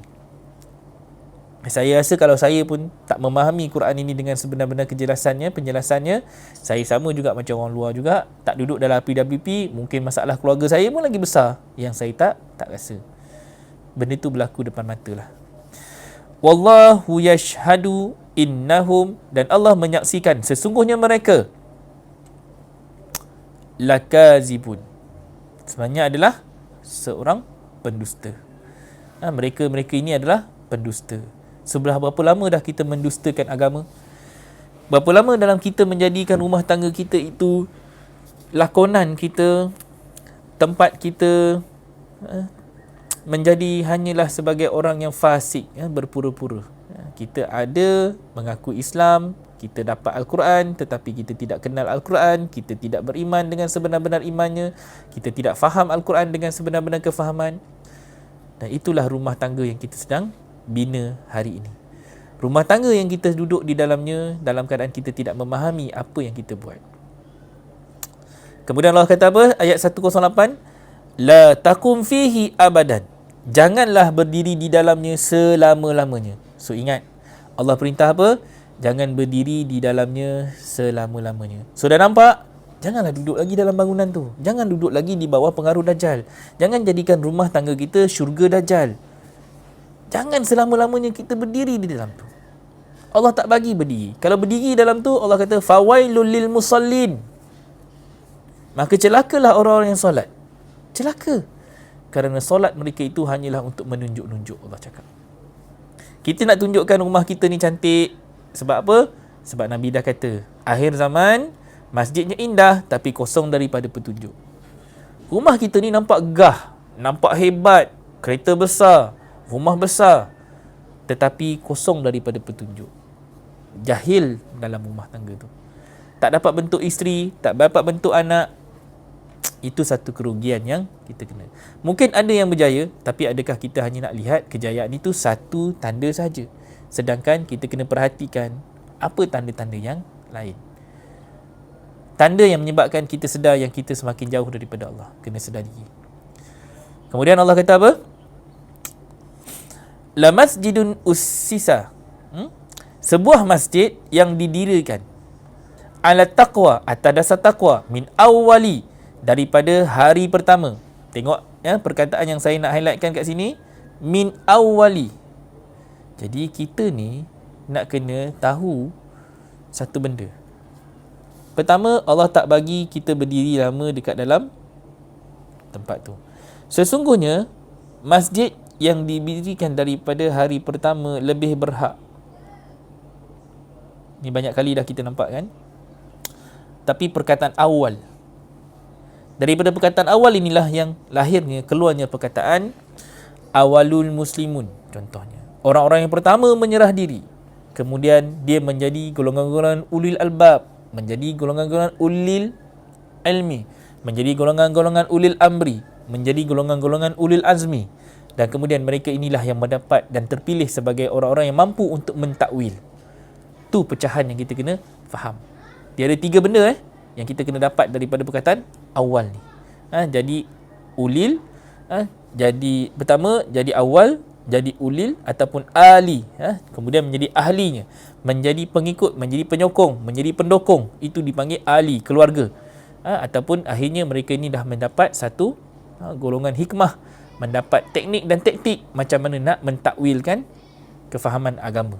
Saya rasa kalau saya pun tak memahami Quran ini dengan sebenar-benar penjelasannya, saya sama juga macam orang luar juga, tak duduk dalam PWP, mungkin masalah keluarga saya pun lagi besar yang saya tak rasa. Benda tu berlaku depan mata lah. Wallahu yashhadu innahum, dan Allah menyaksikan sesungguhnya mereka lakazibun, sebenarnya adalah seorang pendusta. Mereka ini adalah pendusta. Sebelah berapa lama dah kita mendustakan agama? Berapa lama dalam kita menjadikan rumah tangga kita itu lakonan kita, tempat kita menjadi hanyalah sebagai orang yang fasik, berpura-pura. Kita ada mengaku Islam, kita dapat Al-Quran tetapi kita tidak kenal Al-Quran, kita tidak beriman dengan sebenar-benar imannya, kita tidak faham Al-Quran dengan sebenar-benar kefahaman. Dan itulah rumah tangga yang kita sedang bina hari ini. Rumah tangga yang kita duduk di dalamnya dalam keadaan kita tidak memahami apa yang kita buat. Kemudian Allah kata apa? Ayat 108, la takum fihi abadan. Janganlah berdiri di dalamnya selama-lamanya. So ingat, Allah perintah apa? Jangan berdiri di dalamnya selama-lamanya. So dah nampak? Janganlah duduk lagi dalam bangunan tu. Jangan duduk lagi di bawah pengaruh Dajjal. Jangan jadikan rumah tangga kita syurga Dajjal. Jangan selama-lamanya kita berdiri di dalam tu. Allah tak bagi berdiri. Kalau berdiri dalam tu, Allah kata fawailul lil musallin. Maka celakalah orang-orang yang solat. Celaka. Kerana solat mereka itu hanyalah untuk menunjuk-nunjuk, Allah cakap. Kita nak tunjukkan rumah kita ni cantik. Sebab apa? Sebab Nabi dah kata, akhir zaman, masjidnya indah tapi kosong daripada petunjuk. Rumah kita ni nampak gah, nampak hebat, kereta besar, rumah besar, tetapi kosong daripada petunjuk. Jahil dalam rumah tangga tu. Tak dapat bentuk isteri, tak dapat bentuk anak. Itu satu kerugian yang kita kena. Mungkin ada yang berjaya, tapi adakah kita hanya nak lihat kejayaan itu satu tanda saja? Sedangkan kita kena perhatikan apa tanda-tanda yang lain. Tanda yang menyebabkan kita sedar yang kita semakin jauh daripada Allah. Kena sedari. Kemudian Allah kata apa? La masjidun ussisa. Sebuah masjid yang didirikan ala taqwa, atas dasar taqwa, min awwali, daripada hari pertama. Tengok ya, perkataan yang saya nak highlightkan kat sini, min awwali. Jadi kita ni nak kena tahu satu benda. Pertama, Allah tak bagi kita berdiri lama dekat dalam tempat tu. Sesungguhnya masjid yang didirikan daripada hari pertama lebih berhak. Ni banyak kali dah kita nampak kan? Tapi perkataan awal. Daripada perkataan awal inilah yang lahirnya, keluarnya perkataan awalul muslimun. Contohnya, orang-orang yang pertama menyerah diri. Kemudian dia menjadi golongan-golongan ulil albab, menjadi golongan-golongan ulil ilmi, menjadi golongan-golongan ulil amri, menjadi golongan-golongan ulil azmi. Dan kemudian mereka inilah yang mendapat dan terpilih sebagai orang-orang yang mampu untuk mentakwil. Tu pecahan yang kita kena faham. Dia ada 3 benda yang kita kena dapat daripada perkataan awal ni. Jadi ulil, jadi pertama jadi awal, jadi ulil ataupun ali, kemudian menjadi ahlinya, menjadi pengikut, menjadi penyokong, menjadi pendokong, itu dipanggil ali, keluarga. Ataupun akhirnya mereka ini dah mendapat satu golongan hikmah, mendapat teknik dan taktik macam mana nak mentakwilkan kefahaman agama.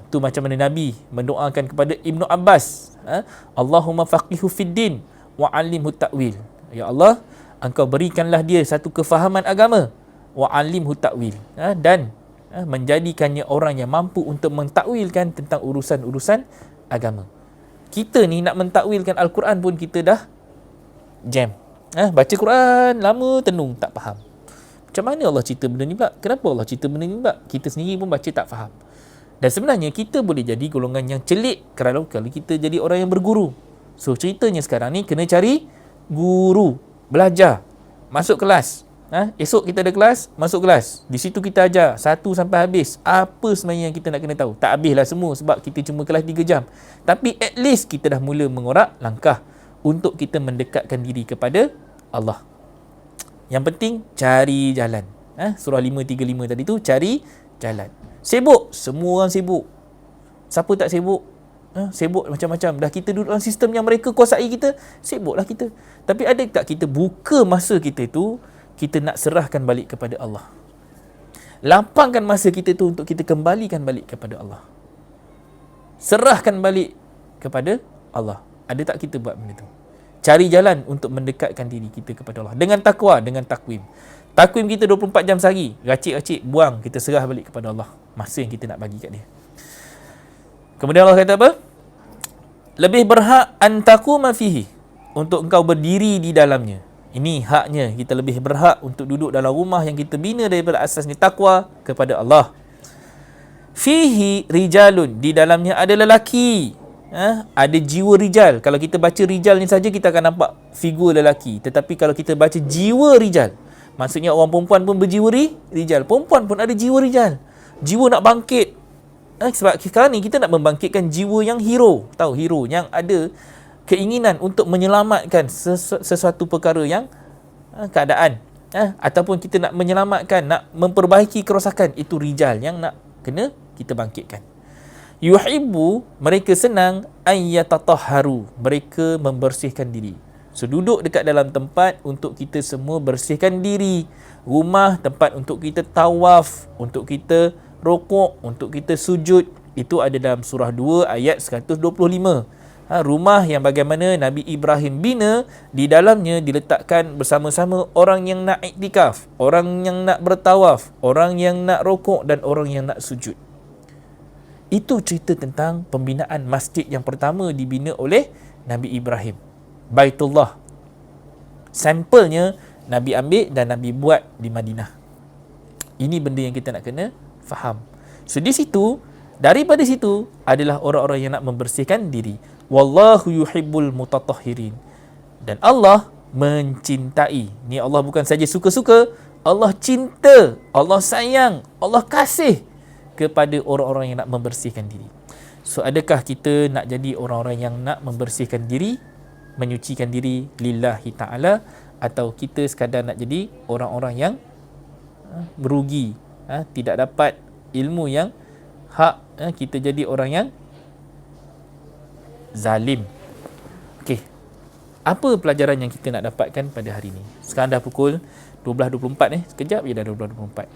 Tu macam mana Nabi mendoakan kepada Ibnu Abbas, Allahumma faqihu fid din wa 'allimhu ta'wil. Ya Allah, engkau berikanlah dia satu kefahaman agama, wa 'allimhu ta'wil, dan menjadikannya orang yang mampu untuk mentakwilkan tentang urusan-urusan agama. Kita ni nak mentakwilkan Al-Quran pun kita dah jam. Baca Quran lama tenung tak faham. Macam mana Allah cerita benda ni pula? Kenapa Allah cerita benda ni pula? Kita sendiri pun baca tak faham. Dan sebenarnya kita boleh jadi golongan yang celik kalau kita jadi orang yang berguru. So ceritanya sekarang ni kena cari guru, belajar, masuk kelas. Esok kita ada kelas, masuk kelas. Di situ kita ajar 1 sampai habis. Apa sebenarnya yang kita nak kena tahu? Tak habislah semua sebab kita cuma kelas 3 jam. Tapi at least kita dah mula mengorak langkah untuk kita mendekatkan diri kepada Allah. Yang penting cari jalan. Surah 535 tadi tu cari jalan. Sibuk, semua orang sibuk. Siapa tak sibuk? Sibuk macam-macam. Dah kita duduk dalam sistem yang mereka kuasai kita, sibuklah kita. Tapi ada tak kita buka masa kita tu, kita nak serahkan balik kepada Allah. Lapangkan masa kita tu untuk kita kembalikan balik kepada Allah. Serahkan balik kepada Allah. Ada tak kita buat benda tu? Cari jalan untuk mendekatkan diri kita kepada Allah. Dengan takwa, dengan takwim. Takwim kita 24 jam sehari. Racik-racik, buang. Kita serah balik kepada Allah. Masa yang kita nak bagi kat dia. Kemudian Allah kata apa? Lebih berhak antakuma fihi. Untuk engkau berdiri di dalamnya. Ini haknya. Kita lebih berhak untuk duduk dalam rumah yang kita bina daripada asasnya takwa kepada Allah. Fihi rijalun. Di dalamnya ada lelaki. Ada jiwa rijal. Kalau kita baca rijal ni saja kita akan nampak figur lelaki. Tetapi kalau kita baca jiwa rijal, maksudnya orang perempuan pun berjiwa rijal. Perempuan pun ada jiwa rijal. jiwa nak bangkit. Sebab sekarang ni kita nak membangkitkan jiwa yang hero. Tahu, hero yang ada keinginan untuk menyelamatkan sesuatu perkara yang keadaan. Ataupun kita nak menyelamatkan, nak memperbaiki kerosakan. Itu rijal yang nak kena kita bangkitkan. Yuhibbu, mereka senang, ayyatatahharu, mereka membersihkan diri. So duduk dekat dalam tempat untuk kita semua bersihkan diri. Rumah tempat untuk kita tawaf, untuk kita rokok, untuk kita sujud. Itu ada dalam surah 2 ayat 125. Rumah yang bagaimana Nabi Ibrahim bina, di dalamnya diletakkan bersama-sama orang yang nak iktikaf, orang yang nak bertawaf, orang yang nak rokok dan orang yang nak sujud. Itu cerita tentang pembinaan masjid yang pertama dibina oleh Nabi Ibrahim, Baitullah. Sampelnya Nabi ambil dan Nabi buat di Madinah. Ini benda yang kita nak kena faham. So di situ, daripada situ adalah orang-orang yang nak membersihkan diri. Wallahu yuhibbul mutatahhirin. Dan Allah mencintai. Ni Allah bukan saja suka-suka, Allah cinta, Allah sayang, Allah kasih kepada orang-orang yang nak membersihkan diri. So adakah kita nak jadi orang-orang yang nak membersihkan diri, menyucikan diri lillahi ta'ala, atau kita sekadar nak jadi orang-orang yang merugi, tidak dapat ilmu yang hak, kita jadi orang yang zalim. Okey. Apa pelajaran yang kita nak dapatkan pada hari ini? Sekarang dah pukul 12.24 sekejap je dah 12.24.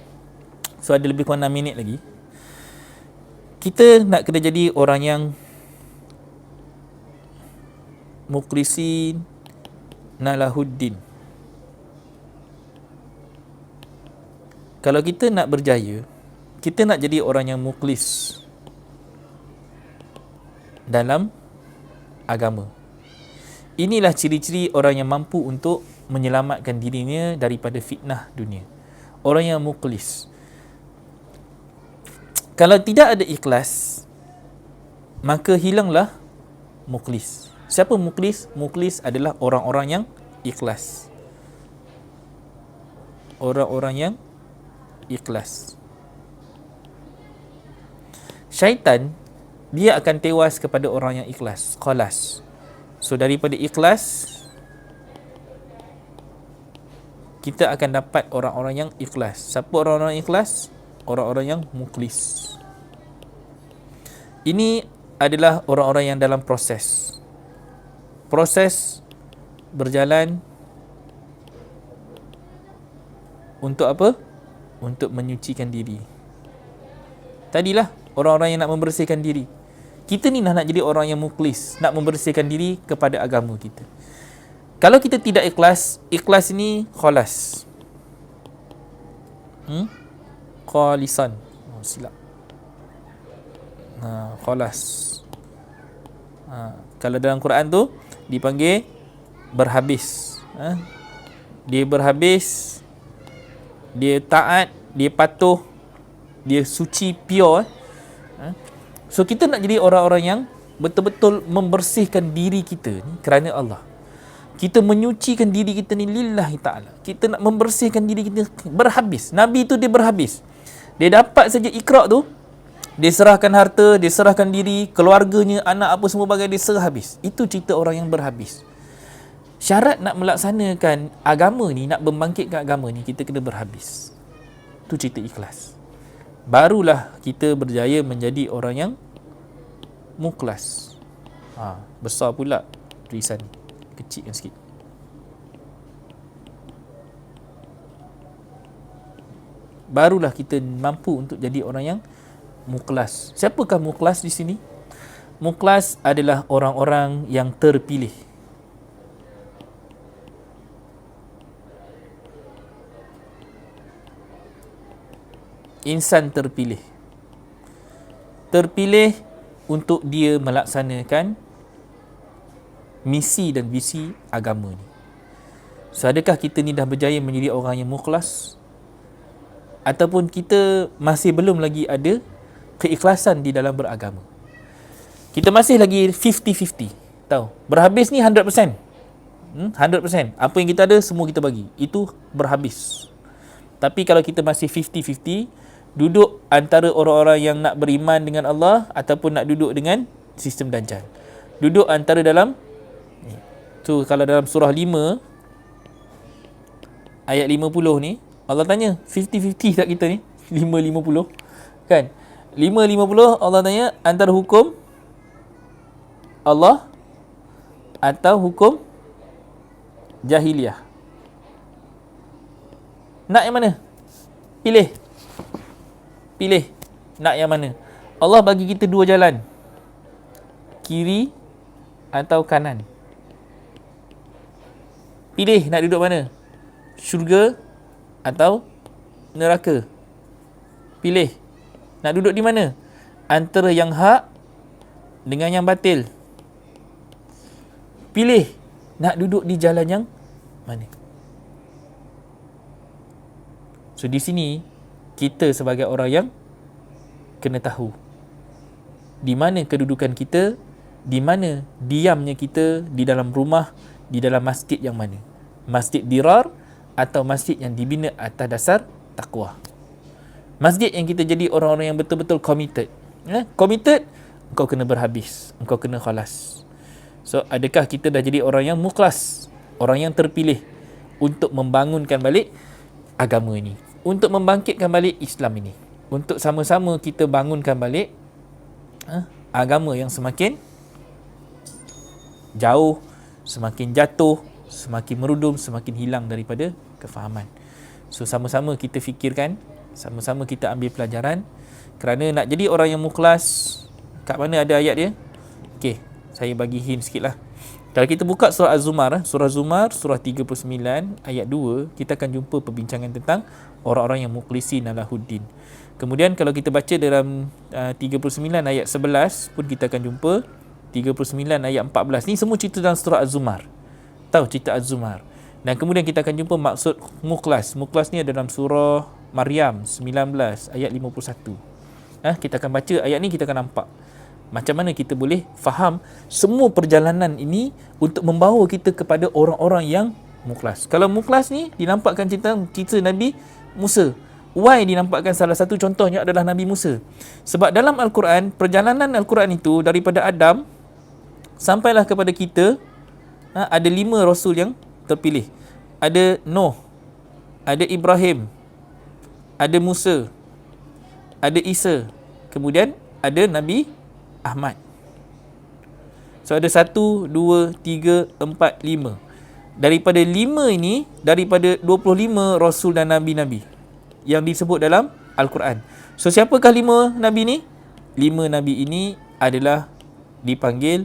So ada lebih kurang 6 minit lagi. Kita nak kena jadi orang yang mukhlisin nalahuddin. Kalau kita nak berjaya, kita nak jadi orang yang mukhlis dalam agama. Inilah ciri-ciri orang yang mampu untuk menyelamatkan dirinya daripada fitnah dunia. Orang yang mukhlis. Kalau tidak ada ikhlas, maka hilanglah mukhlis. Siapa mukhlis? Mukhlis adalah orang-orang yang ikhlas. Orang-orang yang ikhlas. Syaitan, dia akan tewas kepada orang yang ikhlas. Khalas. So daripada ikhlas, kita akan dapat orang-orang yang ikhlas. Siapa orang-orang yang ikhlas? Orang-orang yang mukhlis. Ini adalah orang-orang yang dalam proses. Proses berjalan untuk apa? Untuk menyucikan diri. Tadilah orang-orang yang nak membersihkan diri. Kita ni nak jadi orang yang mukhlis, nak membersihkan diri kepada agama kita. Kalau kita tidak ikhlas, ikhlas ini khalas. Khalisan. Silap. Khalas. Kalau dalam Quran tu dipanggil berhabis. Dia berhabis, dia taat, dia patuh, dia suci, pure. So kita nak jadi orang-orang yang betul-betul membersihkan diri kita ni kerana Allah. Kita menyucikan diri kita ni lillahi ta'ala. Kita nak membersihkan diri kita berhabis. Nabi tu dia berhabis. Dia dapat saja Iqra tu, dia serahkan harta, dia serahkan diri, keluarganya, anak apa semua bagai dia serah habis. Itu cerita orang yang berhabis. Syarat nak melaksanakan agama ni, nak membangkitkan agama ni, kita kena berhabis. Itu cerita ikhlas. Barulah kita berjaya menjadi orang yang mukhlas. Besar pula tulisan ni. Kecilkan sikit. Barulah kita mampu untuk jadi orang yang mukhlas. Siapakah mukhlas di sini? Mukhlas adalah orang-orang yang terpilih. Insan terpilih. Terpilih untuk dia melaksanakan misi dan visi agama ni. So adakah kita ni dah berjaya menjadi orang yang mukhlas? Ataupun kita masih belum lagi ada keikhlasan di dalam beragama? Kita masih lagi 50-50. Tahu? Berhabis ni 100%. 100%. Apa yang kita ada semua kita bagi. Itu berhabis. Tapi kalau kita masih 50-50, Duduk antara orang-orang yang nak beriman dengan Allah ataupun nak duduk dengan sistem Dajjal. Duduk antara dalam tu. Kalau dalam surah 5 ayat 50 ni, Allah tanya 50-50 tak kita ni? 5-50 kan? 5-50 Allah tanya antara hukum Allah atau hukum jahiliah. Nak yang mana? Pilih. Nak yang mana? Allah bagi kita dua jalan, kiri atau kanan. Pilih nak duduk mana? Syurga atau neraka? Pilih. Nak duduk di mana? Antara yang hak dengan yang batil. Pilih. Nak duduk di jalan yang mana? So di sini kita sebagai orang yang kena tahu di mana kedudukan kita, di mana diamnya kita, di dalam rumah, di dalam masjid yang mana. Masjid dirar atau masjid yang dibina atas dasar takwa. Masjid yang kita jadi orang-orang yang betul-betul committed. Committed, engkau kena berhabis, engkau kena khalas. So adakah kita dah jadi orang yang mukhlas, orang yang terpilih untuk membangunkan balik agama ini, untuk membangkitkan balik Islam ini, untuk sama-sama kita bangunkan balik agama yang semakin jauh, semakin jatuh, semakin merudum, semakin hilang daripada kefahaman. So sama-sama kita fikirkan, sama-sama kita ambil pelajaran, kerana nak jadi orang yang mukhlas. Kat mana ada ayat dia? Okey, saya bagi hint sikit lah. Kalau kita buka surah Az-Zumar, surah Zumar, surah 39 ayat 2, kita akan jumpa perbincangan tentang orang-orang yang mukhlisin alahuddin. Kemudian kalau kita baca dalam 39 ayat 11 pun kita akan jumpa 39 ayat 14. Ni semua cerita dalam surah Az-Zumar. Tahu cerita Az-Zumar. Dan kemudian kita akan jumpa maksud mukhlas. Mukhlas ni ada dalam surah Maryam 19 ayat 51. Kita akan baca ayat ni, kita akan nampak macam mana kita boleh faham semua perjalanan ini untuk membawa kita kepada orang-orang yang mukhlas. Kalau mukhlas ni dinampakkan cerita Nabi Musa. Why dinampakkan? Salah satu contohnya adalah Nabi Musa. Sebab dalam Al-Quran, perjalanan Al-Quran itu daripada Adam sampailah kepada kita, ada 5 Rasul yang terpilih. Ada Nuh, ada Ibrahim, ada Musa, ada Isa, kemudian ada Nabi Ahmad. So ada 1, 2, 3, 4, 5. Daripada 5 ini, daripada 25 Rasul dan Nabi-Nabi yang disebut dalam Al-Quran. So siapakah 5 Nabi ni? 5 Nabi ini adalah dipanggil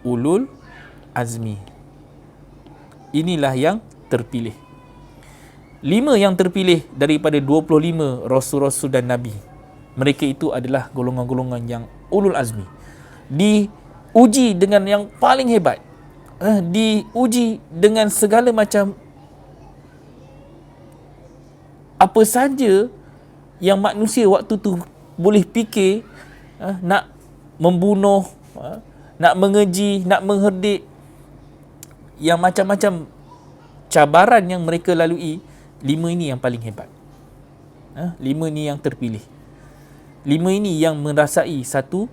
Ulul Azmi. Inilah yang terpilih. 5 yang terpilih daripada 25 Rasul-Rasul dan Nabi. Mereka itu adalah golongan-golongan yang Ulul Azmi. Diuji dengan yang paling hebat. Diuji dengan segala macam apa saja yang manusia waktu tu boleh fikir, nak membunuh, nak mengeji, nak mengherdik, yang macam-macam cabaran yang mereka lalui. 5 ini yang paling hebat. 5 ini yang terpilih. 5 ini yang merasai satu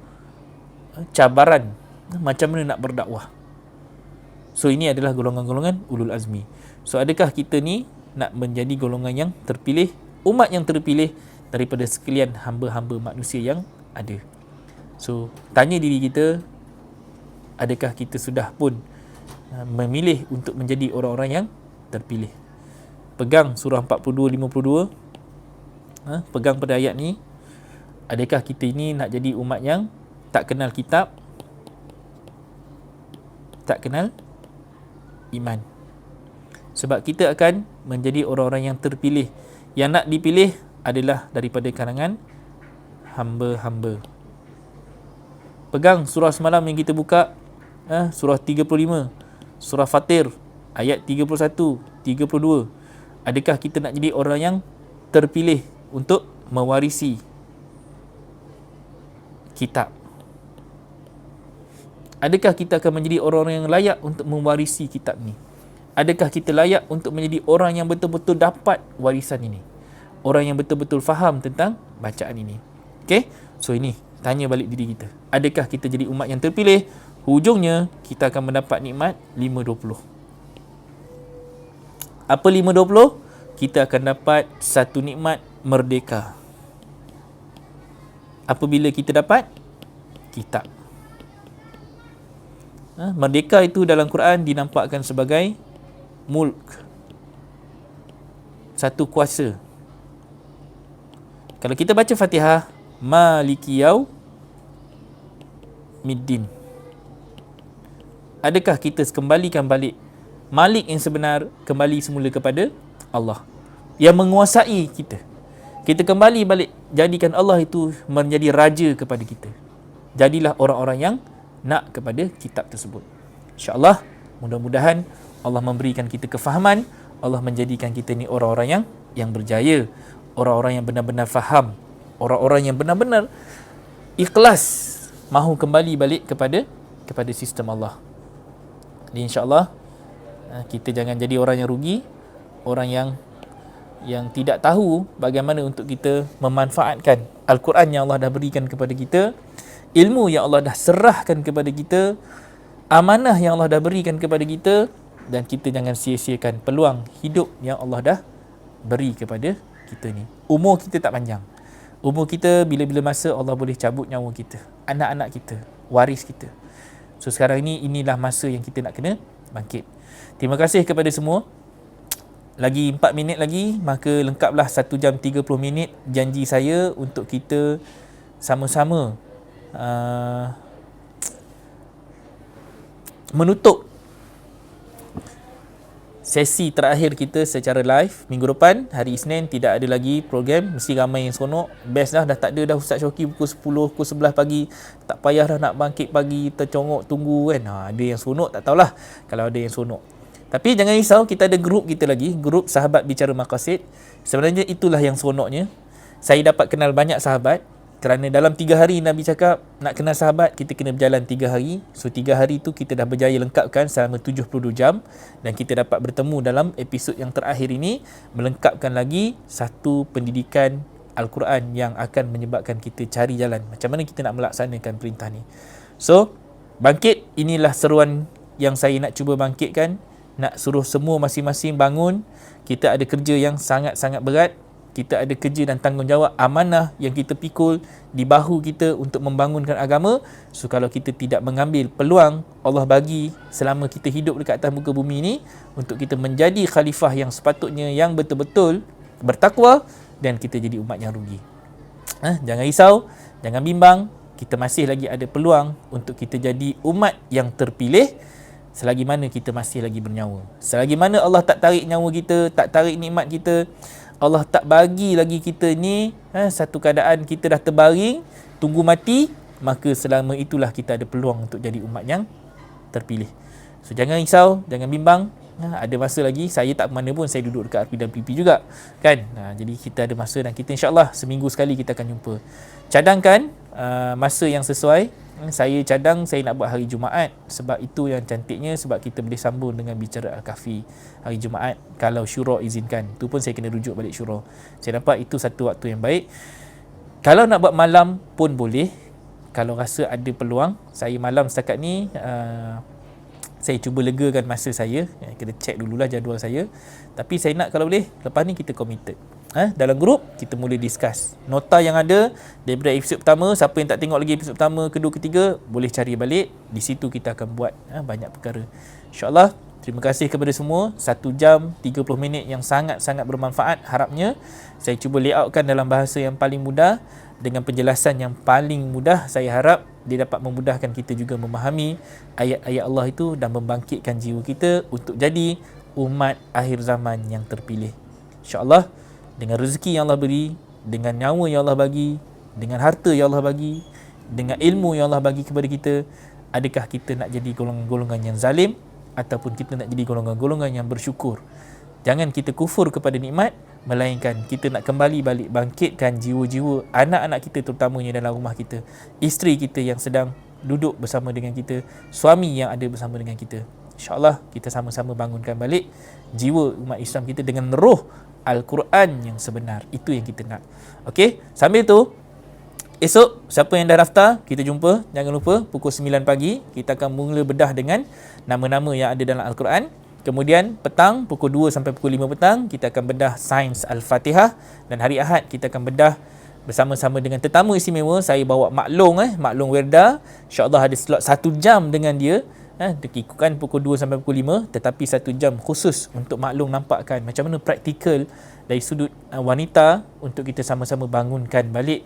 cabaran macam mana nak berdakwah. So ini adalah golongan-golongan Ulul Azmi. So adakah kita ni nak menjadi golongan yang terpilih, umat yang terpilih daripada sekalian hamba-hamba manusia yang ada? So tanya diri kita, adakah kita sudah pun memilih untuk menjadi orang-orang yang terpilih? Pegang surah 42-52, pegang pada ayat ni. Adakah kita ini nak jadi umat yang tak kenal kitab, tak kenal iman? Sebab kita akan menjadi orang-orang yang terpilih. Yang nak dipilih adalah daripada kalangan hamba-hamba. Pegang surah semalam yang kita buka, surah 35, surah Fatir ayat 31, 32. Adakah kita nak jadi orang yang terpilih untuk mewarisi kitab? Adakah kita akan menjadi orang-orang yang layak untuk mewarisi kitab ni? Adakah kita layak untuk menjadi orang yang betul-betul dapat warisan ini? orang yang betul-betul faham tentang bacaan ini. Okay, so ini tanya balik diri kita, adakah kita jadi umat yang terpilih? Hujungnya kita akan mendapat nikmat 520. Apa 520? Kita akan dapat satu nikmat merdeka. Apabila kita dapat kitab. Merdeka itu dalam Quran dinampakkan sebagai mulk, satu kuasa. Kalau kita baca Fatihah, Maliki Yaumiddin, adakah kita kembalikan balik Malik yang sebenar kembali semula kepada Allah yang menguasai kita? Kita kembali balik, jadikan Allah itu menjadi raja kepada kita. Jadilah orang-orang yang nak kepada kitab tersebut. InsyaAllah, mudah-mudahan Allah memberikan kita kefahaman, Allah menjadikan kita ni orang-orang yang berjaya, orang-orang yang benar-benar faham, orang-orang yang benar-benar ikhlas, mahu kembali balik kepada sistem Allah. Jadi insya-Allah kita jangan jadi orang yang rugi, orang yang tidak tahu bagaimana untuk kita memanfaatkan Al-Quran yang Allah dah berikan kepada kita, ilmu yang Allah dah serahkan kepada kita, amanah yang Allah dah berikan kepada kita, dan kita jangan sia-siakan peluang hidup yang Allah dah beri kepada kita ni. Umur kita tak panjang. Umur kita bila-bila masa Allah boleh cabut nyawa kita, anak-anak kita, waris kita. So sekarang ni inilah masa yang kita nak kena bangkit. Terima kasih kepada semua. Lagi 4 minit lagi, maka lengkaplah 1 jam 30 minit janji saya untuk kita sama-sama menutup sesi terakhir kita secara live. Minggu depan, hari Isnin, tidak ada lagi program. Mesti ramai yang seronok. Best dah tak ada dah Ustaz Syauqi pukul 10, pukul 11 pagi. Tak payah dah nak bangkit pagi, tercongok tunggu kan. Ada yang seronok, tak tahulah kalau ada yang seronok. Tapi jangan risau, kita ada grup kita lagi, grup Sahabat Bicara Maqasid. Sebenarnya itulah yang seronoknya. Saya dapat kenal banyak sahabat, kerana dalam 3 hari Nabi cakap nak kenal sahabat, kita kena berjalan 3 hari. So 3 hari tu kita dah berjaya lengkapkan selama 72 jam. Dan kita dapat bertemu dalam episod yang terakhir ini, melengkapkan lagi satu pendidikan Al-Quran yang akan menyebabkan kita cari jalan macam mana kita nak melaksanakan perintah ni. So bangkit, inilah seruan yang saya nak cuba bangkitkan. Nak suruh semua masing-masing bangun. Kita ada kerja yang sangat-sangat berat. Kita ada kerja dan tanggungjawab, amanah yang kita pikul di bahu kita untuk membangunkan agama. So kalau kita tidak mengambil peluang Allah bagi selama kita hidup dekat atas muka bumi ni, untuk kita menjadi khalifah yang sepatutnya, yang betul-betul bertakwa, dan kita jadi umat yang rugi. Jangan risau, jangan bimbang. Kita masih lagi ada peluang untuk kita jadi umat yang terpilih selagi mana kita masih lagi bernyawa. Selagi mana Allah tak tarik nyawa kita, tak tarik nikmat kita, Allah tak bagi lagi kita ni satu keadaan kita dah terbaring, tunggu mati, maka selama itulah kita ada peluang untuk jadi umat yang terpilih. So jangan risau, jangan bimbang. Ada masa lagi, saya tak mana pun, saya duduk dekat RP dan PP juga kan. Jadi kita ada masa, dan kita insyaAllah seminggu sekali kita akan jumpa. Cadangkan masa yang sesuai. Saya cadang saya nak buat hari Jumaat, sebab itu yang cantiknya, sebab kita boleh sambung dengan bicara Al-Kahfi hari Jumaat kalau syura izinkan. Tu pun saya kena rujuk balik syura. Saya nampak itu satu waktu yang baik. Kalau nak buat malam pun boleh, kalau rasa ada peluang. Saya malam setakat ni saya cuba legakan masa saya. Kena check dululah jadual saya. Tapi saya nak kalau boleh lepas ni kita committed. Dalam grup kita mula discuss nota yang ada daripada episod pertama. Siapa yang tak tengok lagi episod pertama, kedua, ketiga, boleh cari balik. Di situ kita akan buat banyak perkara. InsyaAllah. Terima kasih kepada semua. 1 jam 30 minit yang sangat-sangat bermanfaat. Harapnya saya cuba layoutkan dalam bahasa yang paling mudah, dengan penjelasan yang paling mudah. Saya harap dia dapat memudahkan kita juga memahami ayat-ayat Allah itu, dan membangkitkan jiwa kita untuk jadi umat akhir zaman yang terpilih. InsyaAllah, dengan rezeki yang Allah beri, dengan nyawa yang Allah bagi, dengan harta yang Allah bagi, dengan ilmu yang Allah bagi kepada kita, adakah kita nak jadi golongan-golongan yang zalim, ataupun kita nak jadi golongan-golongan yang bersyukur? Jangan kita kufur kepada nikmat, melainkan kita nak kembali balik bangkitkan jiwa-jiwa anak-anak kita, terutamanya dalam rumah kita, isteri kita yang sedang duduk bersama dengan kita, suami yang ada bersama dengan kita. InsyaAllah kita sama-sama bangunkan balik jiwa umat Islam kita dengan roh Al-Quran yang sebenar. Itu yang kita nak. Okey, sambil tu esok siapa yang dah daftar, kita jumpa. Jangan lupa pukul 9 pagi kita akan mula bedah dengan nama-nama yang ada dalam Al-Quran. Kemudian petang pukul 2 sampai pukul 5 petang kita akan bedah sains Al-Fatihah, dan hari Ahad kita akan bedah bersama-sama dengan tetamu istimewa. Saya bawa Maklong Werda. InsyaAllah ada slot 1 jam dengan dia. Ikutkan pukul 2 sampai pukul 5, tetapi 1 jam khusus untuk Maklong nampakkan macam mana praktikal dari sudut wanita untuk kita sama-sama bangunkan balik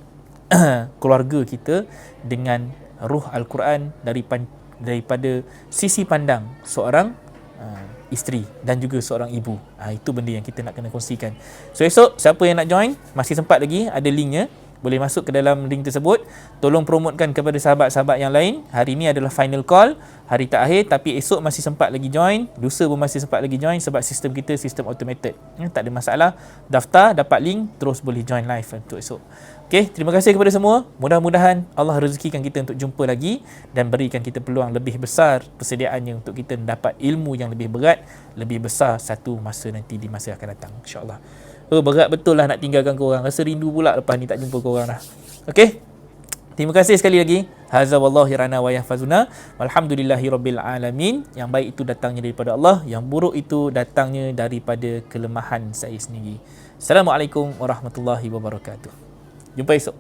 keluarga kita dengan ruh Al-Quran daripada sisi pandang seorang isteri dan juga seorang ibu. Itu benda yang kita nak kena kongsikan. So esok siapa yang nak join, masih sempat lagi, ada linknya, boleh masuk ke dalam link tersebut. Tolong promotekan kepada sahabat-sahabat yang lain. Hari ini adalah final call, hari terakhir, tapi esok masih sempat lagi join, lusa pun masih sempat lagi join sebab sistem kita sistem automated. Tak ada masalah, daftar, dapat link, terus boleh join live untuk esok. Okey, terima kasih kepada semua. Mudah-mudahan Allah rezekikan kita untuk jumpa lagi dan berikan kita peluang lebih besar persediaannya untuk kita mendapat ilmu yang lebih berat, lebih besar satu masa nanti di masa akan datang, insya-Allah. Berat betul lah nak tinggalkan korang. Rasa rindu pula lepas ni tak jumpa korang dah. Okey. Terima kasih sekali lagi. Hazza wallahu rana wa yahfazuna. Walhamdulillahirabbil alamin. Yang baik itu datangnya daripada Allah, yang buruk itu datangnya daripada kelemahan saya sendiri. Assalamualaikum warahmatullahi wabarakatuh. Jumpa esok.